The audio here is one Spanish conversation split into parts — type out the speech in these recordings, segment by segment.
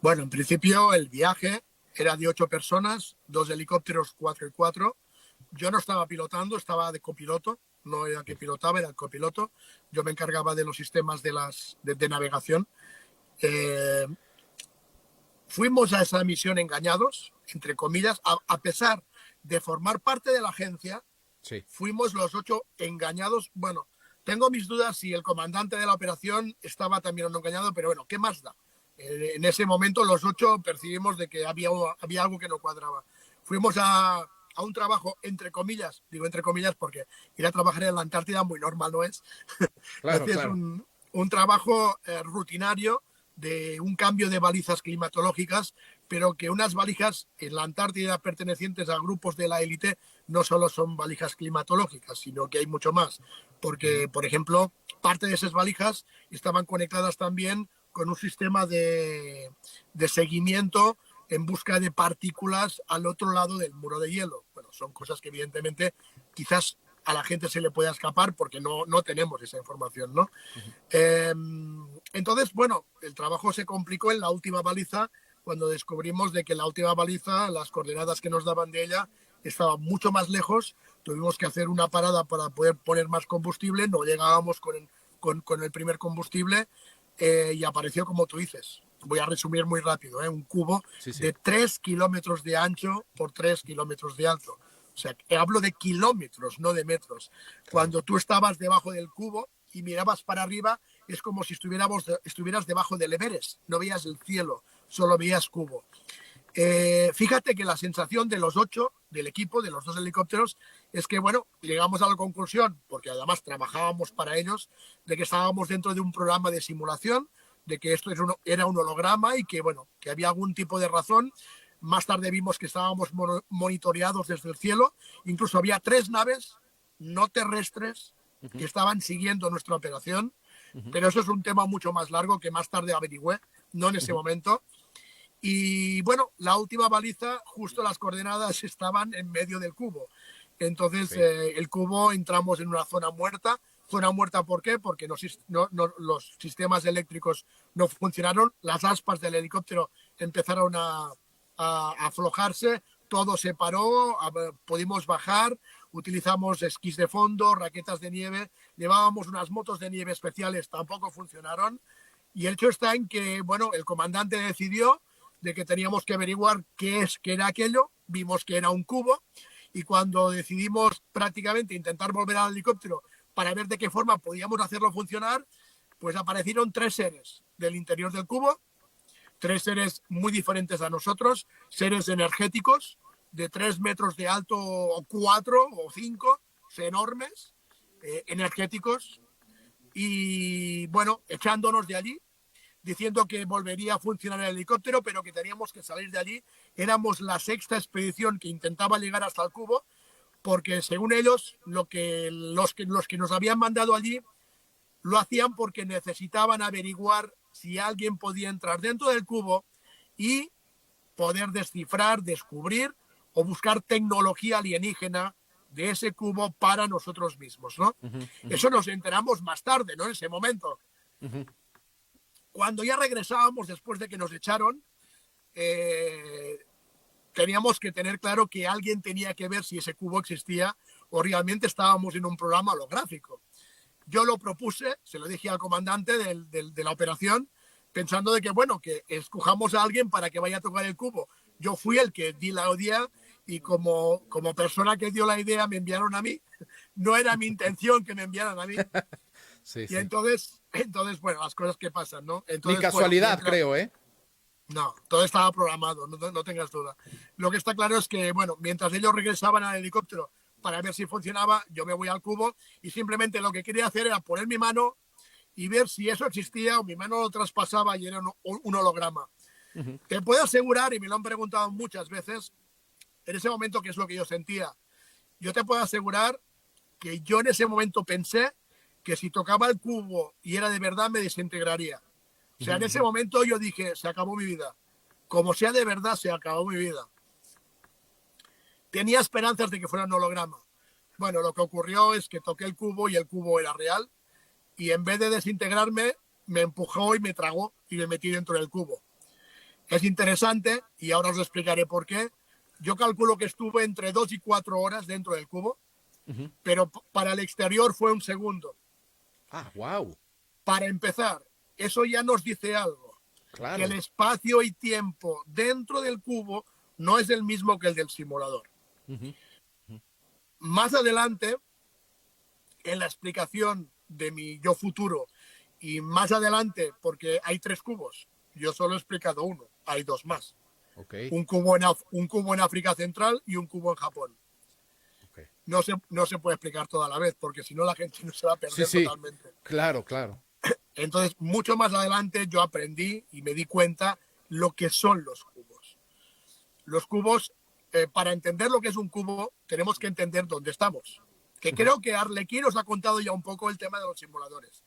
Bueno, en principio el viaje era de 8 personas, 2 helicópteros, 4 y 4. Yo no estaba pilotando, estaba de copiloto, no era el que pilotaba, era el copiloto. Yo me encargaba de los sistemas de navegación. Eh, Fuimos a esa misión engañados, entre comillas, a pesar de formar parte de la agencia, Sí. fuimos los 8 engañados. Bueno, tengo mis dudas si el comandante de la operación estaba también o no engañado, pero bueno, ¿qué más da? En ese momento los 8 percibimos de que había algo que no cuadraba. Fuimos a un trabajo, entre comillas, digo entre comillas porque ir a trabajar en la Antártida muy normal no es. Claro, Es claro. un trabajo rutinario de un cambio de balizas climatológicas, pero que unas valijas en la Antártida pertenecientes a grupos de la élite no solo son valijas climatológicas, sino que hay mucho más. Porque, por ejemplo, parte de esas valijas estaban conectadas también con un sistema de seguimiento en busca de partículas al otro lado del muro de hielo. Bueno, son cosas que evidentemente quizás a la gente se le pueda escapar porque no tenemos esa información, ¿no? Eh, entonces, bueno, el trabajo se complicó en la última baliza cuando descubrimos de que la última baliza, las coordenadas que nos daban de ella, estaban mucho más lejos. Tuvimos que hacer una parada para poder poner más combustible, no llegábamos con el primer combustible y apareció como tú dices. Voy a resumir muy rápido, un cubo Sí, sí. de 3 kilómetros de ancho por 3 kilómetros de alto. O sea, hablo de kilómetros, no de metros. Claro. Cuando tú estabas debajo del cubo y mirabas para arriba, es como si estuvieras debajo del Everest. No veías el cielo, solo veías cubo. Fíjate que la sensación de los 8 del equipo, de los 2 helicópteros, es que, bueno, llegamos a la conclusión, porque además trabajábamos para ellos, de que estábamos dentro de un programa de simulación, de que esto era un holograma y que, bueno, que había algún tipo de razón. Más tarde vimos que estábamos monitoreados desde el cielo. Incluso había 3 naves no terrestres que estaban siguiendo nuestra operación. Pero eso es un tema mucho más largo que más tarde averigüé, no en ese momento. Y bueno, la última baliza, justo las coordenadas estaban en medio del cubo. Entonces, Sí. el cubo entramos en una zona muerta. Zona muerta, ¿por qué? Porque los sistemas eléctricos no funcionaron, las aspas del helicóptero empezaron a aflojarse, todo se paró, pudimos bajar, utilizamos esquís de fondo, raquetas de nieve, llevábamos unas motos de nieve especiales, tampoco funcionaron. Y el hecho está en que, bueno, el comandante decidió de que teníamos que averiguar qué era aquello, vimos que era un cubo y cuando decidimos prácticamente intentar volver al helicóptero para ver de qué forma podíamos hacerlo funcionar, pues aparecieron 3 seres del interior del cubo, 3 seres muy diferentes a nosotros, seres energéticos de 3 metros de alto o 4 o 5, enormes, energéticos y bueno, echándonos de allí diciendo que volvería a funcionar el helicóptero, pero que teníamos que salir de allí. Éramos la 6ª expedición que intentaba llegar hasta el cubo, porque según ellos, los que nos habían mandado allí lo hacían porque necesitaban averiguar si alguien podía entrar dentro del cubo y poder descifrar, descubrir o buscar tecnología alienígena de ese cubo para nosotros mismos, ¿no? Eso nos enteramos más tarde, ¿no? En ese momento. Cuando ya regresábamos después de que nos echaron, eh, teníamos que tener claro que alguien tenía que ver si ese cubo existía o realmente estábamos en un programa holográfico. Yo lo propuse, se lo dije al comandante de la operación, pensando de que, bueno, que escojamos a alguien para que vaya a tocar el cubo. Yo fui el que di la idea y como persona que dio la idea me enviaron a mí. No era mi intención que me enviaran a mí. Sí, Y sí. entonces bueno, las cosas que pasan, ¿no? Ni Entonces, bueno, casualidad, creo, ¿eh? no, todo estaba programado, no tengas duda. Lo que está claro es que, bueno, mientras ellos regresaban al helicóptero para ver si funcionaba, yo me voy al cubo y simplemente lo que quería hacer era poner mi mano y ver si eso existía o mi mano lo traspasaba y era un holograma. Te puedo asegurar, y me lo han preguntado muchas veces, en ese momento qué es lo que yo sentía. Yo te puedo asegurar que yo en ese momento pensé que si tocaba el cubo y era de verdad me desintegraría. O sea, en ese momento yo dije, se acabó mi vida. Como sea de verdad, se acabó mi vida. Tenía esperanzas de que fuera un holograma. Bueno, lo que ocurrió es que toqué el cubo y el cubo era real y en vez de desintegrarme, me empujó y me tragó y me metí dentro del cubo. Es interesante y ahora os explicaré por qué. Yo calculo que estuve entre 2 y 4 horas dentro del cubo, pero para el exterior fue un segundo. Ah, wow. Para empezar, eso ya nos dice algo, que el Claro. espacio y tiempo dentro del cubo no es el mismo que el del simulador. Más adelante, en la explicación de mi yo futuro, y más adelante, porque hay 3 cubos, yo solo he explicado uno, hay 2 más. Ok, Un cubo en África Central y un cubo en Japón. ok. No se puede explicar toda la vez, porque si no la gente no se va a Sí, perder sí. totalmente. Claro, claro. Entonces, mucho más adelante yo aprendí y me di cuenta lo que son los cubos. Los cubos, para entender lo que es un cubo, tenemos que entender dónde estamos. Que creo que Arlequín os ha contado ya un poco el tema de los simuladores.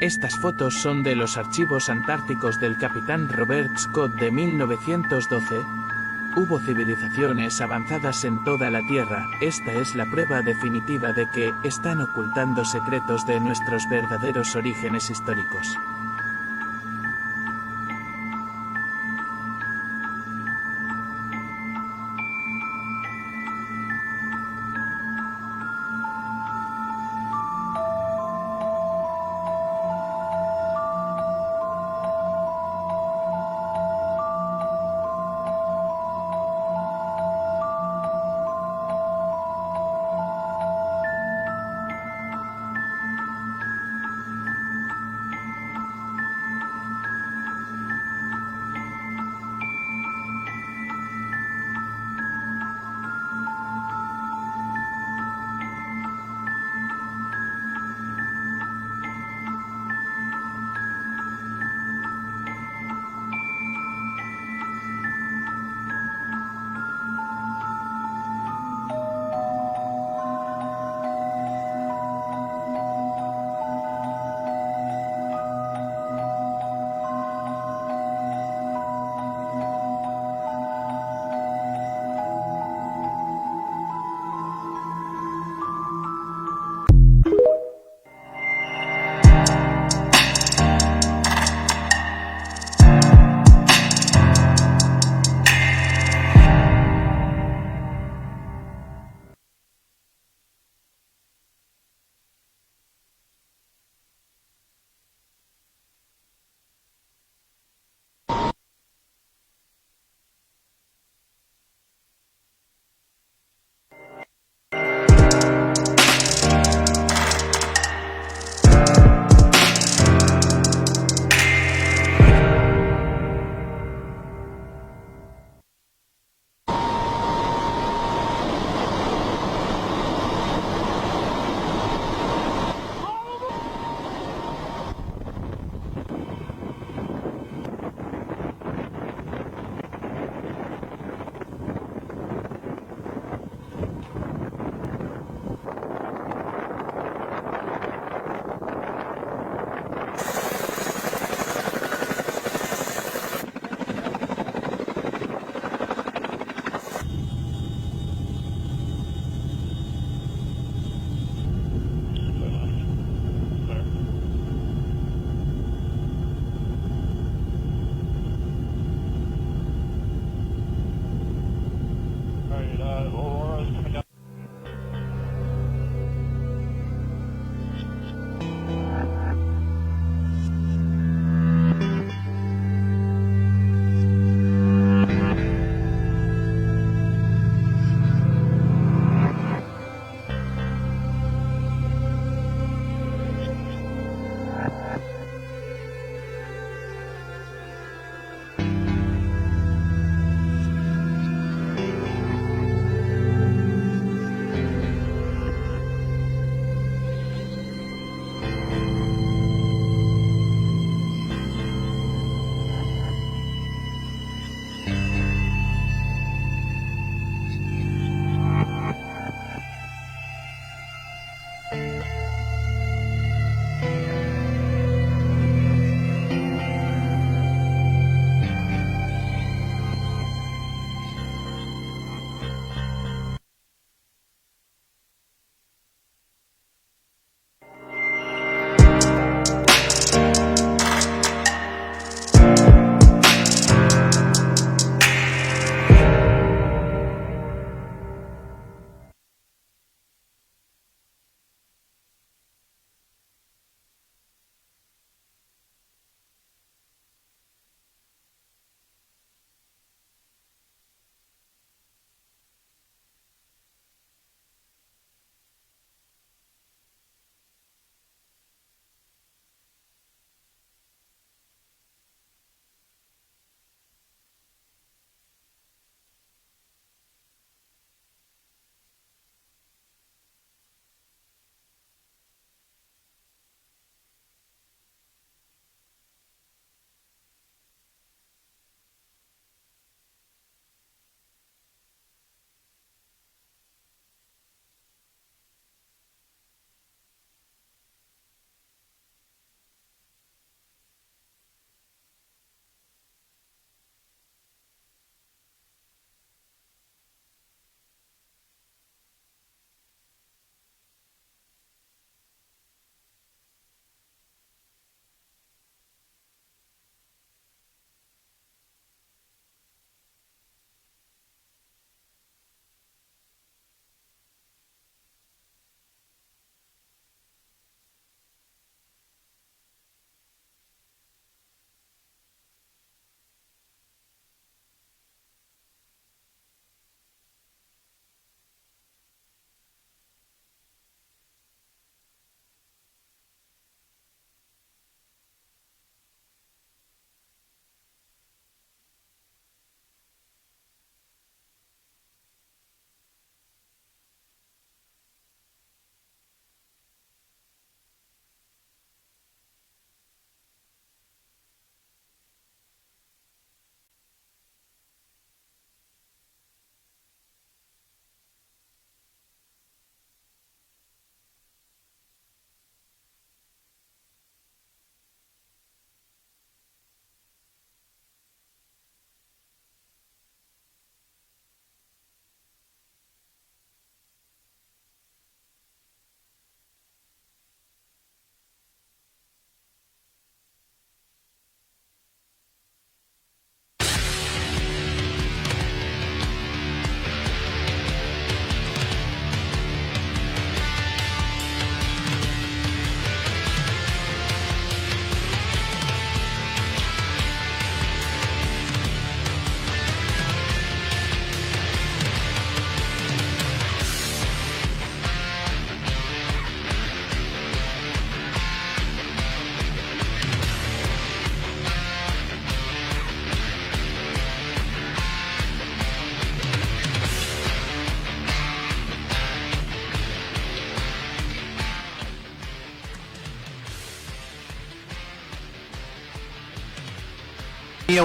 Estas fotos son de los archivos antárticos del capitán Robert Scott de 1912. Hubo civilizaciones avanzadas en toda la Tierra. Esta es la prueba definitiva de que están ocultando secretos de nuestros verdaderos orígenes históricos.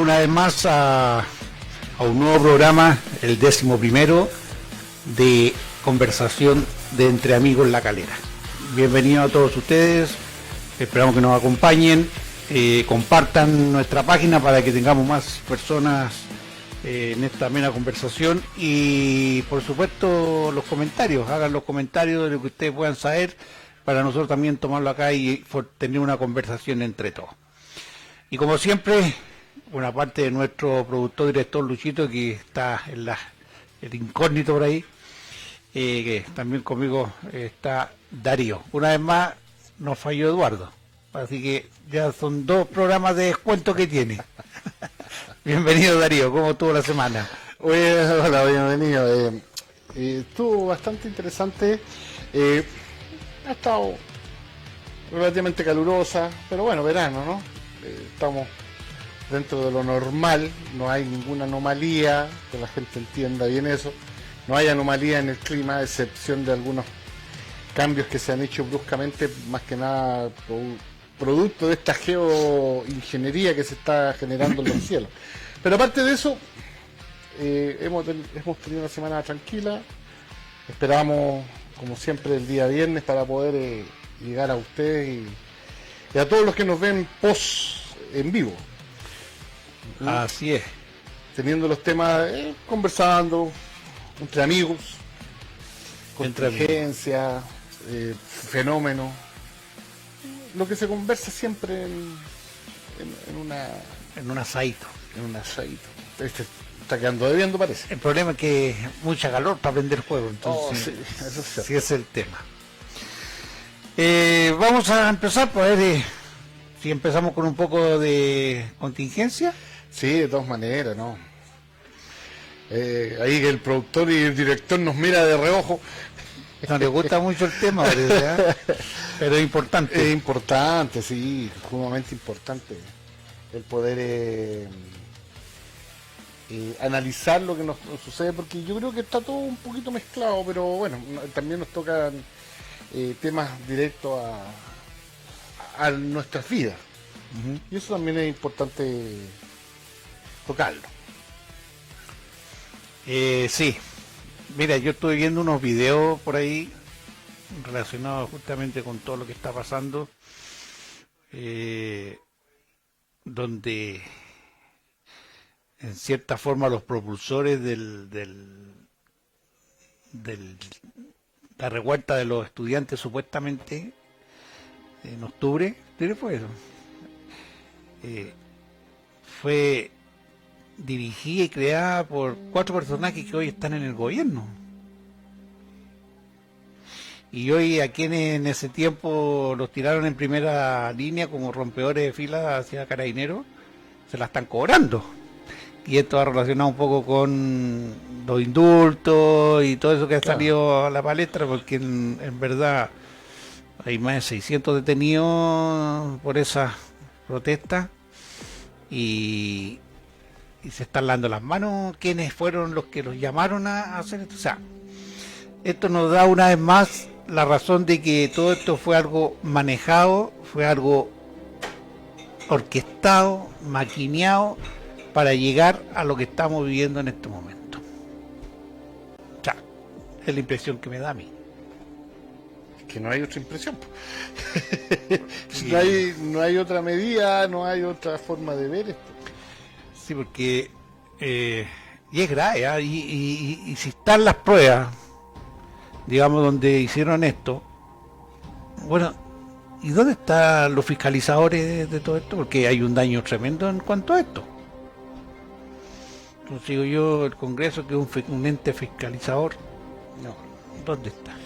Una vez más a un nuevo programa, el 11º de conversación de Entre Amigos La Calera. Bienvenidos a todos ustedes, esperamos que nos acompañen, compartan nuestra página para que tengamos más personas en esta amena conversación y por supuesto los comentarios, hagan los comentarios de lo que ustedes puedan saber para nosotros también tomarlo acá y tener una conversación entre todos. Y como siempre, una parte de nuestro productor director Luchito, que está en las el incógnito por ahí. Que también conmigo está Darío. Una vez más nos falló Eduardo. Así que ya son 2 programas de descuento que tiene. Bienvenido Darío, ¿cómo estuvo la semana? Hola, bienvenido. Estuvo bastante interesante. Ha estado relativamente calurosa, pero bueno, verano, ¿no? Estamos dentro de lo normal, no hay ninguna anomalía, que la gente entienda bien eso. No hay anomalía en el clima, a excepción de algunos cambios que se han hecho bruscamente, más que nada producto de esta geoingeniería que se está generando en los cielos. Pero aparte de eso, hemos tenido una semana tranquila. Esperamos, como siempre, el día viernes para poder llegar a ustedes y a todos los que nos ven en vivo. Así es. Teniendo los temas, conversando entre amigos, contingencia, fenómenos, lo que se conversa siempre en un asadito. Este está quedando debiendo, parece. El problema es que mucha calor para prender fuego, entonces Sí, eso es cierto. sí es el tema. Vamos a empezar por ver si empezamos con un poco de contingencia. Sí, de todas maneras, ¿no? Ahí que el productor y el director nos mira de reojo. No le gusta mucho el tema, ¿verdad? Pero es importante. Es importante, sí, sumamente importante el poder analizar lo que nos sucede, porque yo creo que está todo un poquito mezclado, pero bueno, también nos tocan temas directos a nuestras vidas. Y eso también es importante tocarlo. Sí, mira, yo estuve viendo unos videos por ahí relacionados justamente con todo lo que está pasando, donde en cierta forma los propulsores la revuelta de los estudiantes supuestamente en octubre fue eso, fue dirigida y creada por 4 personajes que hoy están en el gobierno. Y hoy a quienes en ese tiempo los tiraron en primera línea como rompedores de fila hacia Carabineros, se la están cobrando. Y esto va relacionado un poco con los indultos y todo eso que ha salido a la palestra, porque en verdad hay más de 600 detenidos por esas protestas y se están lavando las manos quiénes fueron los que los llamaron a hacer esto. O sea, esto nos da una vez más la razón de que todo esto fue algo manejado, fue algo orquestado, maquineado para llegar a lo que estamos viviendo en este momento. O sea, es la impresión que me da a mí. Que no hay otra impresión. Sí. No hay otra medida, no hay otra forma de ver esto. Sí, porque y es grave, ¿eh? Y si están las pruebas, digamos, donde hicieron esto, bueno, ¿y dónde están los fiscalizadores de todo esto? Porque hay un daño tremendo en cuanto a esto. Entonces digo yo, el Congreso, que es un ente fiscalizador, no, ¿dónde está?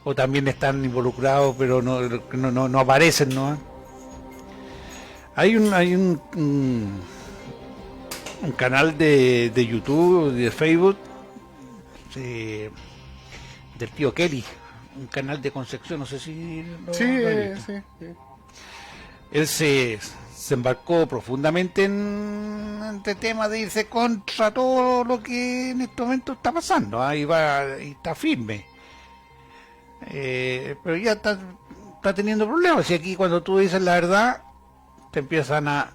O también están involucrados, pero no aparecen, ¿no? Hay un canal de YouTube, de Facebook, del tío Kelly, un canal de Concepción, no sé si lo Sí. Él se embarcó profundamente en este tema de irse contra todo lo que en este momento está pasando. Ahí va y está firme. Pero ya está teniendo problemas. Y aquí cuando tú dices la verdad, te empiezan a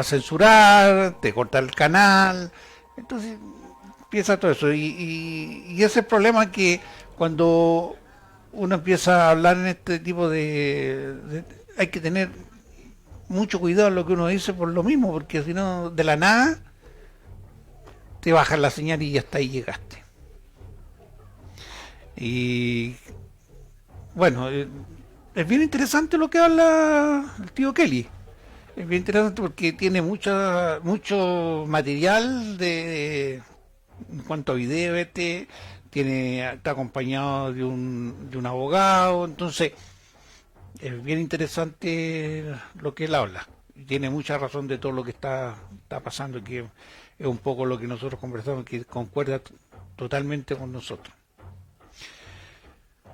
censurar, te cortan el canal. Entonces empieza todo eso. Y ese es el problema, que cuando uno empieza a hablar en este tipo hay que tener mucho cuidado en lo que uno dice por lo mismo, porque si no, de la nada te bajan la señal y ya está, ahí llegaste. Y bueno, es bien interesante lo que habla el tío Kelly. Es bien interesante porque tiene mucho material de en cuanto a video, está acompañado de un abogado, entonces es bien interesante lo que él habla. Tiene mucha razón de todo lo que está pasando, que es un poco lo que nosotros conversamos, que concuerda totalmente con nosotros.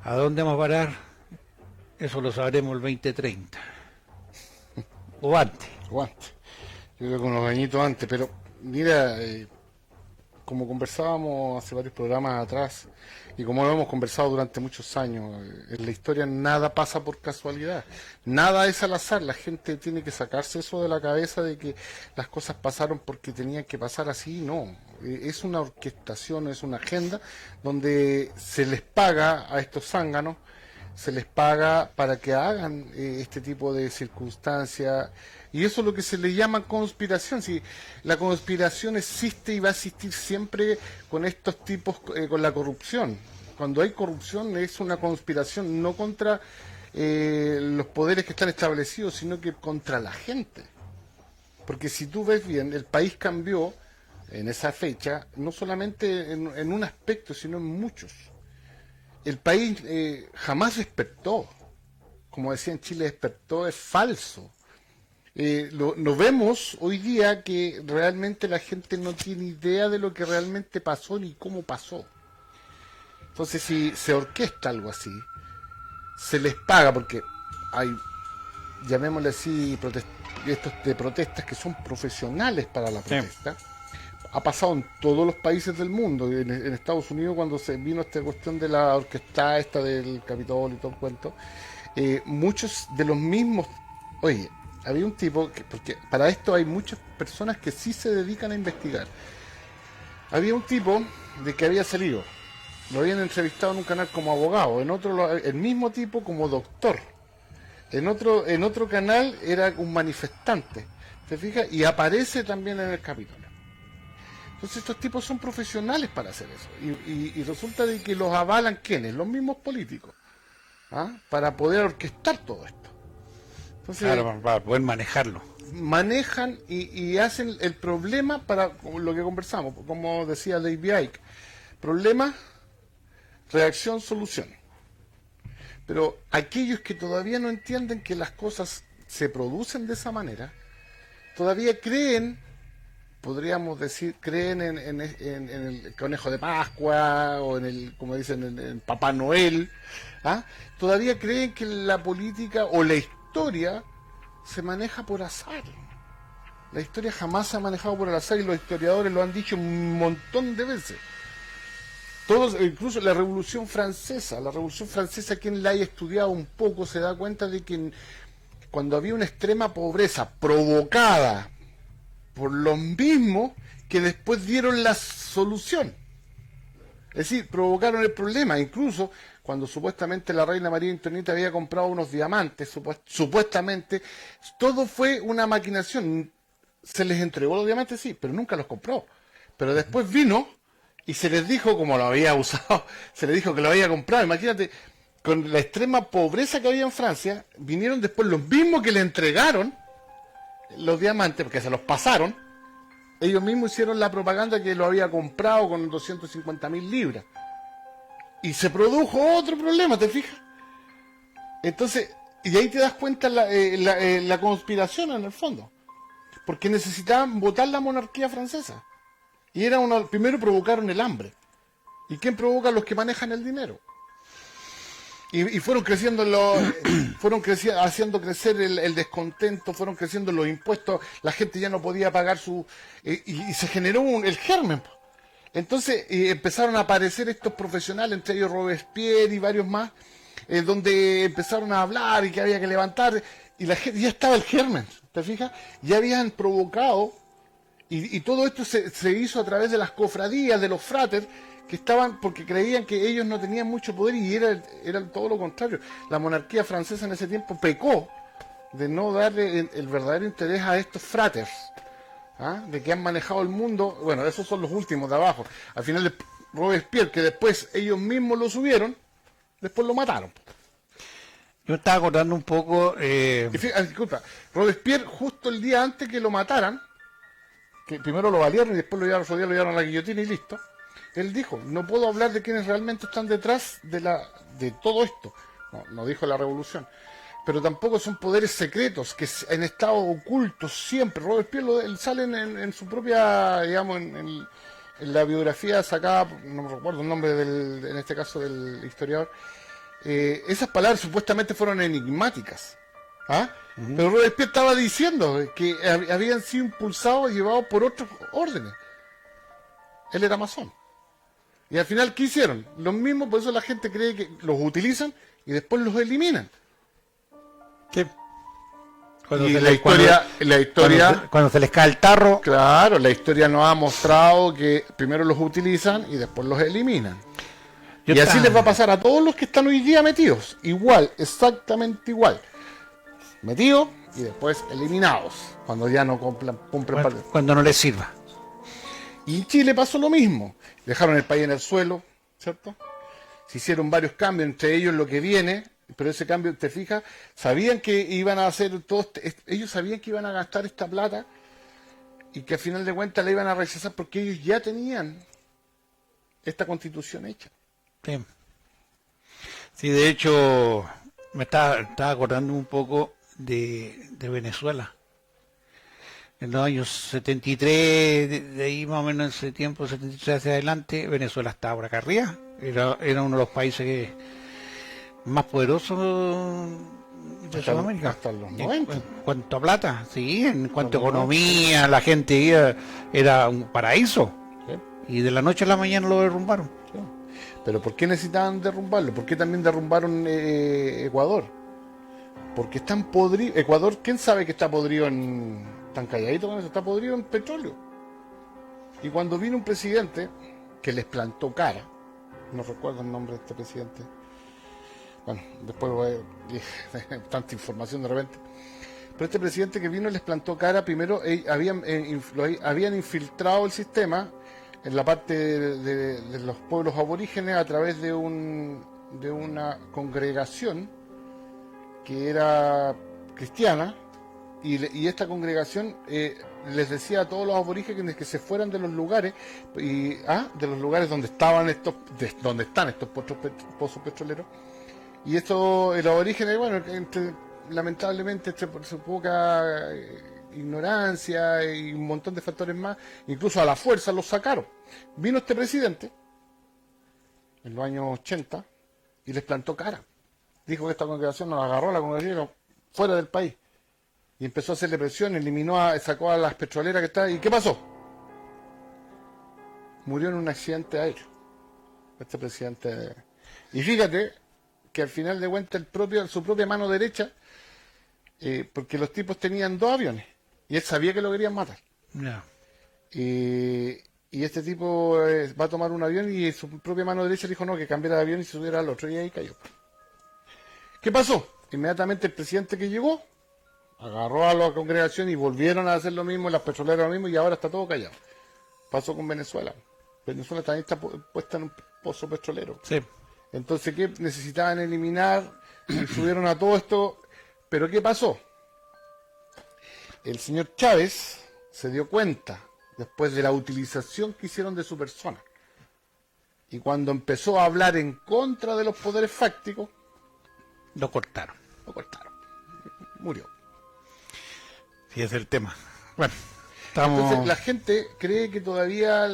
¿A dónde vamos a parar? Eso lo sabremos el 2030. O antes. O antes. Yo creo que unos añitos antes, pero mira, como conversábamos hace varios programas atrás, y como lo hemos conversado durante muchos años, en la historia nada pasa por casualidad, nada es al azar. La gente tiene que sacarse eso de la cabeza de que las cosas pasaron porque tenían que pasar así. No, es una orquestación, es una agenda donde se les paga a estos zánganos, se les paga para que hagan este tipo de circunstancias, y eso es lo que se le llama conspiración. Si la conspiración existe y va a existir siempre con estos tipos, con la corrupción. Cuando hay corrupción es una conspiración no contra los poderes que están establecidos, sino que contra la gente. Porque si tú ves bien, el país cambió en esa fecha, no solamente en un aspecto, sino en muchos. El país jamás despertó. Como decía en Chile, despertó, es falso. Lo vemos hoy día que realmente la gente no tiene idea de lo que realmente pasó ni cómo pasó. Entonces, si se orquesta algo así, se les paga, porque hay, llamémosle así, estos de protestas que son profesionales para la protesta. Sí. Ha pasado en todos los países del mundo. En Estados Unidos, cuando se vino esta cuestión de la orquesta esta del Capitolio y todo el cuento, muchos de los mismos, oye, había un tipo, porque para esto hay muchas personas que sí se dedican a investigar. Había un tipo de que había salido, lo habían entrevistado en un canal como abogado, en otro el mismo tipo como doctor, en otro canal era un manifestante, ¿te fijas? Y aparece también en el Capitolio. Entonces estos tipos son profesionales para hacer eso, y resulta de que los avalan ¿quiénes? Los mismos políticos, ¿ah? Para poder orquestar todo esto. Entonces, claro, para poder manejarlo. Manejan y hacen el problema para lo que conversamos, como decía David Icke, problema, reacción, solución. Pero aquellos que todavía no entienden que las cosas se producen de esa manera, todavía creen, podríamos decir, creen en el conejo de Pascua, o en el, como dicen, en Papá Noel, ¿ah? Todavía creen que la política o la historia se maneja por azar. La historia jamás se ha manejado por el azar, y los historiadores lo han dicho un montón de veces. Todos, incluso la Revolución Francesa, quien la haya estudiado un poco se da cuenta de que cuando había una extrema pobreza provocada por los mismos que después dieron la solución, es decir, provocaron el problema. Incluso cuando supuestamente la reina María Antonieta había comprado unos diamantes, supuestamente, todo fue una maquinación. Se les entregó los diamantes, sí, pero nunca los compró. Pero después vino y se les dijo, como lo había usado, se les dijo que lo había comprado. Imagínate, con la extrema pobreza que había en Francia, vinieron después los mismos que le entregaron los diamantes, porque se los pasaron. Ellos mismos hicieron la propaganda que lo había comprado con 250.000 libras. Y se produjo otro problema, ¿te fijas? Entonces, y ahí te das cuenta la conspiración en el fondo. Porque necesitaban votar la monarquía francesa. Y era primero provocaron el hambre. ¿Y quién provoca? Los que manejan el dinero. Y fueron creciendo haciendo crecer el descontento, fueron creciendo los impuestos, la gente ya no podía pagar y se generó el germen. Entonces empezaron a aparecer estos profesionales, entre ellos Robespierre y varios más, donde empezaron a hablar y que había que levantar, y la gente ya estaba el germen, ¿te fijas? Ya habían provocado, y todo esto se hizo a través de las cofradías, de los fratres, que estaban, porque creían que ellos no tenían mucho poder, y era todo lo contrario. La monarquía francesa en ese tiempo pecó de no darle el verdadero interés a estos fratres, ¿ah? De que han manejado el mundo. Bueno, esos son los últimos de abajo. Al final Robespierre, que después ellos mismos lo subieron, después lo mataron. Yo estaba acordando un poco... Disculpa, Robespierre, justo el día antes que lo mataran, que primero lo valieron y después lo llevaron a la guillotina y listo, Él dijo, no puedo hablar de quienes realmente están detrás de todo esto. No dijo la revolución. Pero tampoco son poderes secretos que han estado ocultos siempre. Robespierre él sale en su propia, digamos, en la biografía sacada, no me recuerdo el nombre en este caso del historiador. Esas palabras supuestamente fueron enigmáticas. ¿Ah? Pero Robespierre estaba diciendo que habían sido impulsados y llevados por otros órdenes. Él era masón. Y al final, ¿qué hicieron? Los mismos, por eso la gente cree que los utilizan y después los eliminan. Sí. Y la historia cuando se les cae el tarro. Claro, la historia nos ha mostrado que primero los utilizan y después los eliminan. Y así les va a pasar a todos los que están hoy día metidos. Igual, exactamente igual. Metidos y después eliminados. Cuando ya no cumplen parte. Cuando no les sirva. Y en Chile pasó lo mismo. Dejaron el país en el suelo, ¿cierto? Se hicieron varios cambios, entre ellos lo que viene. Pero ese cambio, te fijas, sabían que iban a hacer todo ellos sabían que iban a gastar esta plata y que al final de cuentas la iban a rechazar porque ellos ya tenían esta constitución hecha. Sí, sí, de hecho me estaba acordando un poco de Venezuela. En los años 73, de ahí más o menos en ese tiempo, 73 hacia adelante, Venezuela estaba por acá arriba. Era uno de los países más poderosos de Sudamérica. Hasta los 90. En cuanto a plata, sí, en cuanto a economía, la gente era un paraíso. Sí. Y de la noche a la mañana lo derrumbaron. Sí. Pero ¿por qué necesitaban derrumbarlo? ¿Por qué también derrumbaron Ecuador? Porque están podridos. Ecuador, ¿quién sabe que está podrido tan calladito con eso? Está podrido en petróleo. Y cuando vino un presidente que les plantó cara, no recuerdo el nombre de este presidente, bueno, después voy a tanta información de repente. Pero este presidente que vino les plantó cara, primero habían infiltrado el sistema en la parte de los pueblos aborígenes a través de una congregación que era cristiana, y esta congregación les decía a todos los aborígenes que se fueran de los lugares de los lugares donde están estos pozos petroleros. Y esto, el aborigen, bueno, lamentablemente por su poca ignorancia y un montón de factores más, incluso a la fuerza los sacaron. Vino este presidente en los años 80 y les plantó cara. Dijo que esta congregación nos agarró a la congregación fuera del país. Y empezó a hacerle presión, sacó a las petroleras que estaban. ¿Y qué pasó? Murió en un accidente aéreo. Este presidente. Y fíjate que al final de cuentas su propia mano derecha, porque los tipos tenían 2 aviones y él sabía que lo querían matar. No. Y este tipo va a tomar un avión y su propia mano derecha le dijo no, que cambiara de avión y se subiera al otro, y ahí cayó. ¿Qué pasó? Inmediatamente el presidente que llegó agarró a la congregación y volvieron a hacer lo mismo, las petroleras lo mismo, y ahora está todo callado. Pasó con Venezuela. Venezuela también está puesta en un pozo petrolero. Sí. Entonces, ¿qué necesitaban eliminar? Y subieron a todo esto. ¿Pero qué pasó? El señor Chávez se dio cuenta, después de la utilización que hicieron de su persona. Y cuando empezó a hablar en contra de los poderes fácticos, Lo cortaron. Murió. Sí, ese es el tema. Bueno, estamos... Entonces, la gente cree que todavía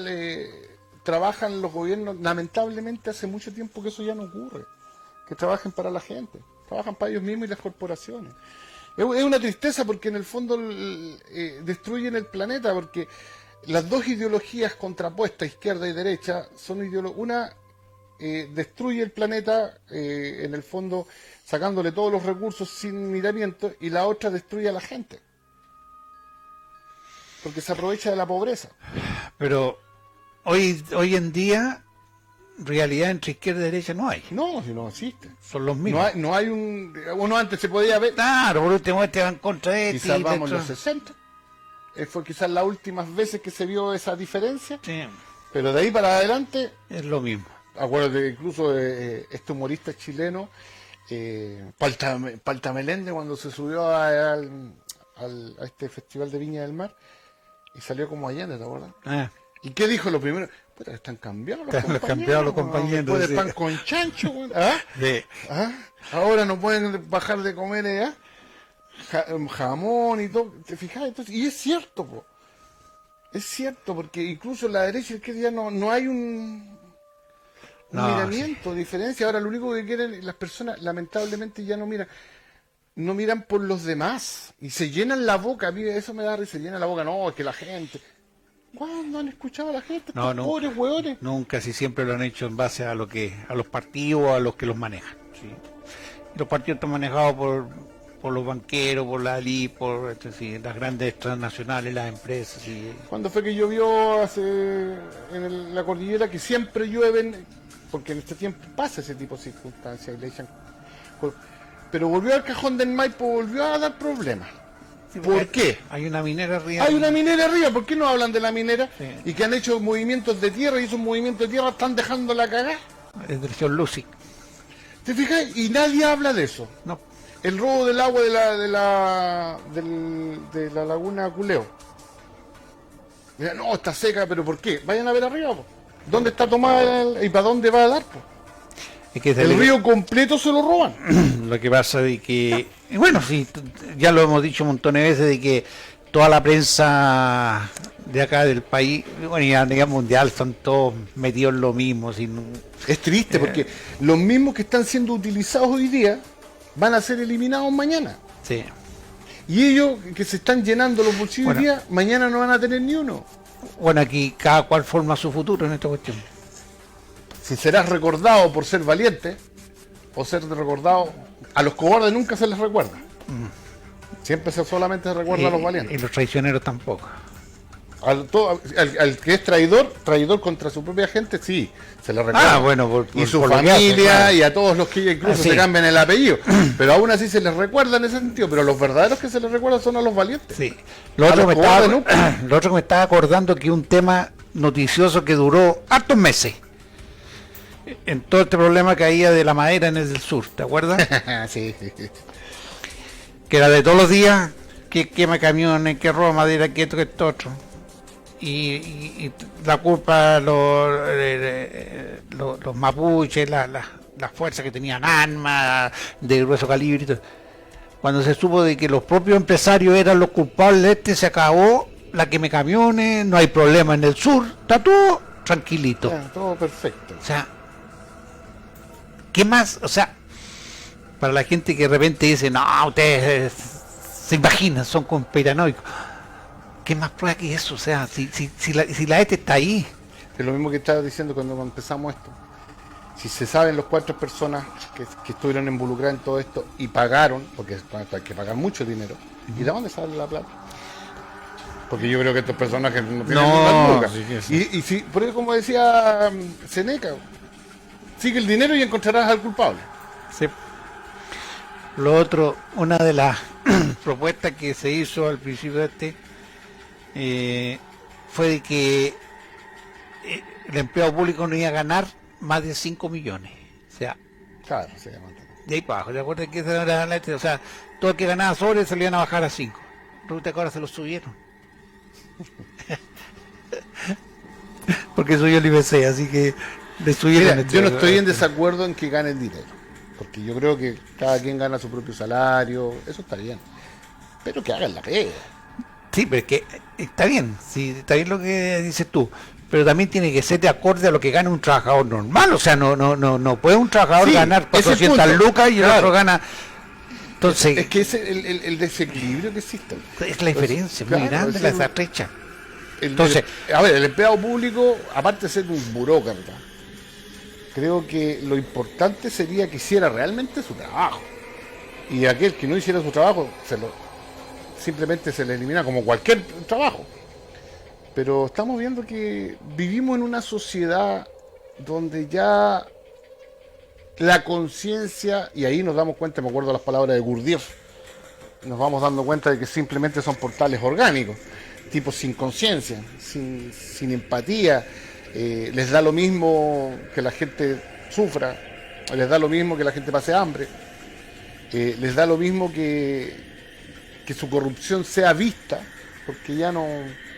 trabajan los gobiernos. Lamentablemente, hace mucho tiempo que eso ya no ocurre. Que trabajen para la gente. Trabajan para ellos mismos y las corporaciones. Es una tristeza porque en el fondo destruyen el planeta, porque las dos ideologías contrapuestas, izquierda y derecha, son una destruye el planeta, en el fondo sacándole todos los recursos sin miramiento, y la otra destruye a la gente. Porque se aprovecha de la pobreza. Pero hoy en día, realidad entre izquierda y derecha no hay. No, si no existe. Son los mismos. No hay uno antes se podía ver. Claro, por último este va en contra de este. Quizás vamos los 60. Fue quizás las últimas veces que se vio esa diferencia. Sí, Pero de ahí para adelante, es lo mismo. acuérdate incluso este humorista chileno, Palta Melende, cuando se subió a este festival de Viña del Mar y salió como Allende, ¿te acuerdas? ¿Y qué dijo lo primero? Puta, están cambiados los Están compañeros. cambiados los weón. compañeros, Después de sí. pan con chancho, weón. ¿Ah? De, ¿Ah? Ahora no pueden bajar de comer jamón y todo. ¿Te fijas? Entonces, y es cierto, po. Es cierto, porque incluso la derecha y la izquierda ya no hay un No, miramiento, diferencia. Ahora lo único que quieren las personas, lamentablemente, ya no miran por los demás y se llenan la boca. A mí eso me da risa, se llenan la boca. No, es que la gente. ¿Cuándo han escuchado a la gente? No, Estos no. pobres hueones. nunca, si siempre lo han hecho en base a los partidos, a los que los manejan. ¿sí? Y los partidos están manejados por los banqueros, por la ALI, por las grandes transnacionales, las empresas. ¿sí? Cuando fue que llovió la cordillera, que siempre llueven, porque en este tiempo pasa ese tipo de circunstancias y le echan. Pero volvió al cajón del Maipo, volvió a dar problemas. Sí, ¿Por qué? Hay una minera arriba. Hay una minera arriba, ¿por qué no hablan de la minera? Sí. Y que han hecho movimientos de tierra y esos movimientos de tierra están dejando la cagada. Es del señor Lucy. ¿Te fijas? Y nadie habla de eso. No. El robo del agua de la laguna Culeo. Mira, no, está seca, pero ¿por qué? Vayan a ver arriba, po. ¿Dónde está tomada y para dónde va a dar? Po? Es que El río completo se lo roban. Lo que pasa de que, y bueno, sí, ya lo hemos dicho un montón de veces, de que toda la prensa de acá del país, bueno, y a nivel mundial, están todos metidos en lo mismo. Es triste porque los mismos que están siendo utilizados hoy día van a ser eliminados mañana. Sí. Y ellos que se están llenando los bolsillos hoy Bueno. día, mañana no van a tener ni uno. Bueno, aquí cada cual forma su futuro en esta cuestión. Si serás recordado por ser valiente o ser recordado, a los cobardes nunca se les recuerda. Siempre solamente se recuerda a los Y valientes. los traicioneros tampoco. Al que es traidor contra su propia gente, sí, se le recuerda. Ah, bueno, y su por lo que hace, familia claro. y a todos los que incluso Ah, sí. se cambian el apellido. Pero aún así se les recuerda en ese sentido. Pero los verdaderos que se les recuerda son a los valientes. Sí. Lo A otro, los me estaba, cobardes lo otro que me estaba acordando que un tema noticioso que duró hartos meses. En todo este problema que había de la madera en el sur, ¿te acuerdas? Sí. Que era de todos los días, que quema camiones, que roba madera, que esto otro. Y la culpa los mapuches, las fuerzas que tenían armas de grueso calibre y todo. Cuando se supo de que los propios empresarios eran los culpables, se acabó la quema camiones, no hay problema en el sur, está todo tranquilito. Ya, todo perfecto. O sea, ¿qué más? O sea, para la gente que de repente dice, no, ustedes se imaginan, son conspiranoicos. ¿Qué más prueba que eso? O sea, si la ETE está ahí. Es lo mismo que estaba diciendo cuando empezamos esto. Si se saben los 4 personas que estuvieron involucradas en todo esto y pagaron, porque hay que pagar mucho dinero, ¿y de dónde sale la plata? Porque yo creo que estos personajes no tienen No, ni una lucas. sí que sí. Y si, por eso como decía Seneca, sigue el dinero y encontrarás al culpable. Sí. Lo otro, una de las propuestas que se hizo al principio de fue de que el empleado público no iba a ganar más de 5 millones. O sea, Claro, se llama. de ahí para abajo. ¿Te acuerdas que esa era la O sea, todo el que ganaba sobre se le iban a bajar a 5. Resulta que ahora se lo subieron. Porque soy el IBC, así que le subieron. Mira, yo no estoy en desacuerdo en que ganen dinero, porque yo creo que cada quien gana su propio salario, eso está bien, pero que hagan la pega. Sí, pero es que está bien, sí, está bien lo que dices tú, pero también tiene que ser de acorde a lo que gana un trabajador normal. O sea, no puede un trabajador Sí, ganar ese 400 punto. lucas y el Claro. otro gana. Entonces, Es que es el desequilibrio que existe. es la diferencia muy Claro, grande, es la el- estrecha. Entonces, a ver, el empleado público, aparte de ser un burócrata, creo que lo importante sería que hiciera realmente su trabajo. Y aquel que no hiciera su trabajo, simplemente se le elimina como cualquier trabajo. Pero estamos viendo que vivimos en una sociedad donde ya la conciencia, y ahí nos damos cuenta, me acuerdo de las palabras de Gurdjieff, nos vamos dando cuenta de que simplemente son portales orgánicos, tipos sin conciencia, sin empatía, les da lo mismo que la gente sufra, les da lo mismo que la gente pase hambre, les da lo mismo que su corrupción sea vista, porque ya no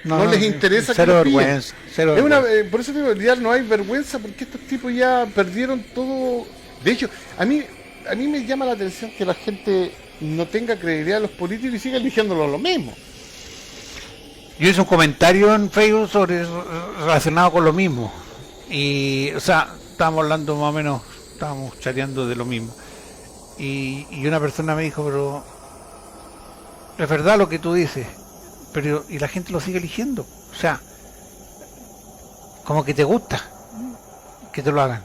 No les interesa que cero los pillen. vergüenza, cero Es una, vergüenza. por eso digo, ya no hay vergüenza porque estos tipos ya perdieron todo. De hecho, a mí me llama la atención que la gente no tenga credibilidad a los políticos y siga eligiéndolos lo mismo. Yo hice un comentario en Facebook relacionado con lo mismo. Y, o sea, estábamos hablando más o menos, estábamos chateando de lo mismo. Y una persona me dijo, pero es verdad lo que tú dices, pero y la gente lo sigue eligiendo. O sea, como que te gusta que te lo hagan.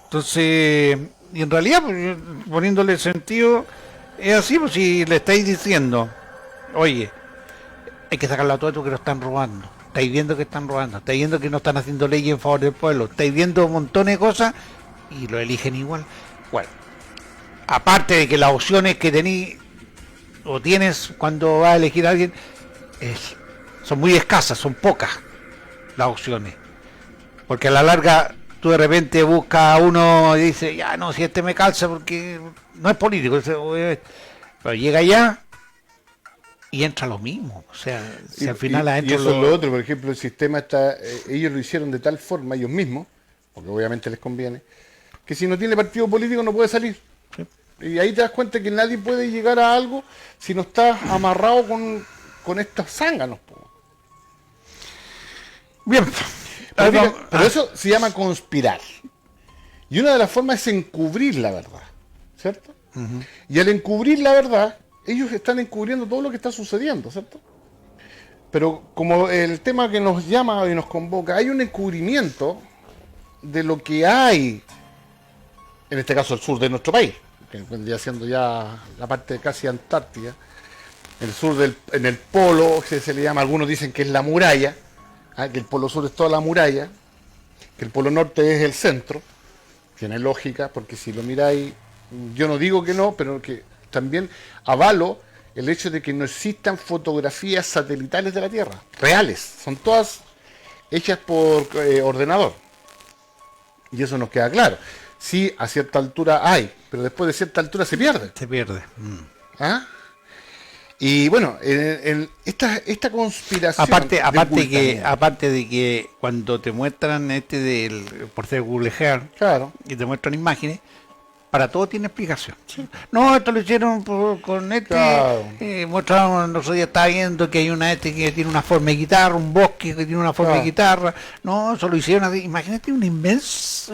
Entonces, y en realidad, pues, poniéndole sentido, es así, pues si le estáis diciendo, oye, hay que sacar la tuya que lo están robando. Estáis viendo que están robando, estáis viendo que no están haciendo leyes en favor del pueblo, estáis viendo un montón de cosas y lo eligen igual. Bueno, aparte de que las opciones que tenéis o tienes cuando vas a elegir a alguien son muy escasas, son pocas las opciones. Porque a la larga tú de repente buscas a uno y dices, ya no, si este me calza porque no es político, pero llega allá y entra lo mismo. O sea, si al final y adentro eso es lo otro, por ejemplo, el sistema está, ellos lo hicieron de tal forma, ellos mismos, porque obviamente les conviene, que si no tiene partido político no puede salir. Sí. Y ahí te das cuenta que nadie puede llegar a algo si no estás amarrado con estos zánganos. Bien. Pero eso se llama conspirar. Y una de las formas es encubrir la verdad, ¿cierto? Uh-huh. Y al encubrir la verdad, ellos están encubriendo todo lo que está sucediendo, ¿cierto? Pero como el tema que nos llama y nos convoca, hay un encubrimiento de lo que hay, en este caso el sur de nuestro país, que vendría siendo ya la parte casi Antártida, el sur en el polo, que se le llama, algunos dicen que es la muralla, que el polo sur es toda la muralla, que el polo norte es el centro. Tiene lógica, porque si lo miráis, yo no digo que no, pero que también avalo el hecho de que no existan fotografías satelitales de la Tierra, reales, son todas hechas por ordenador. Y eso nos queda claro. Sí, a cierta altura hay, pero después de cierta altura se pierde. Se pierde. ¿Ah? Y bueno, esta conspiración... Aparte de que cuando te muestran por ser Google Earth, claro, y te muestran imágenes, para todo tiene explicación. Sí. No, esto lo hicieron con claro. Mostraron, nosotros ya estaba viendo que hay una que tiene una forma de guitarra, un bosque que tiene una forma de guitarra. No, eso lo hicieron así. Imagínate un inmenso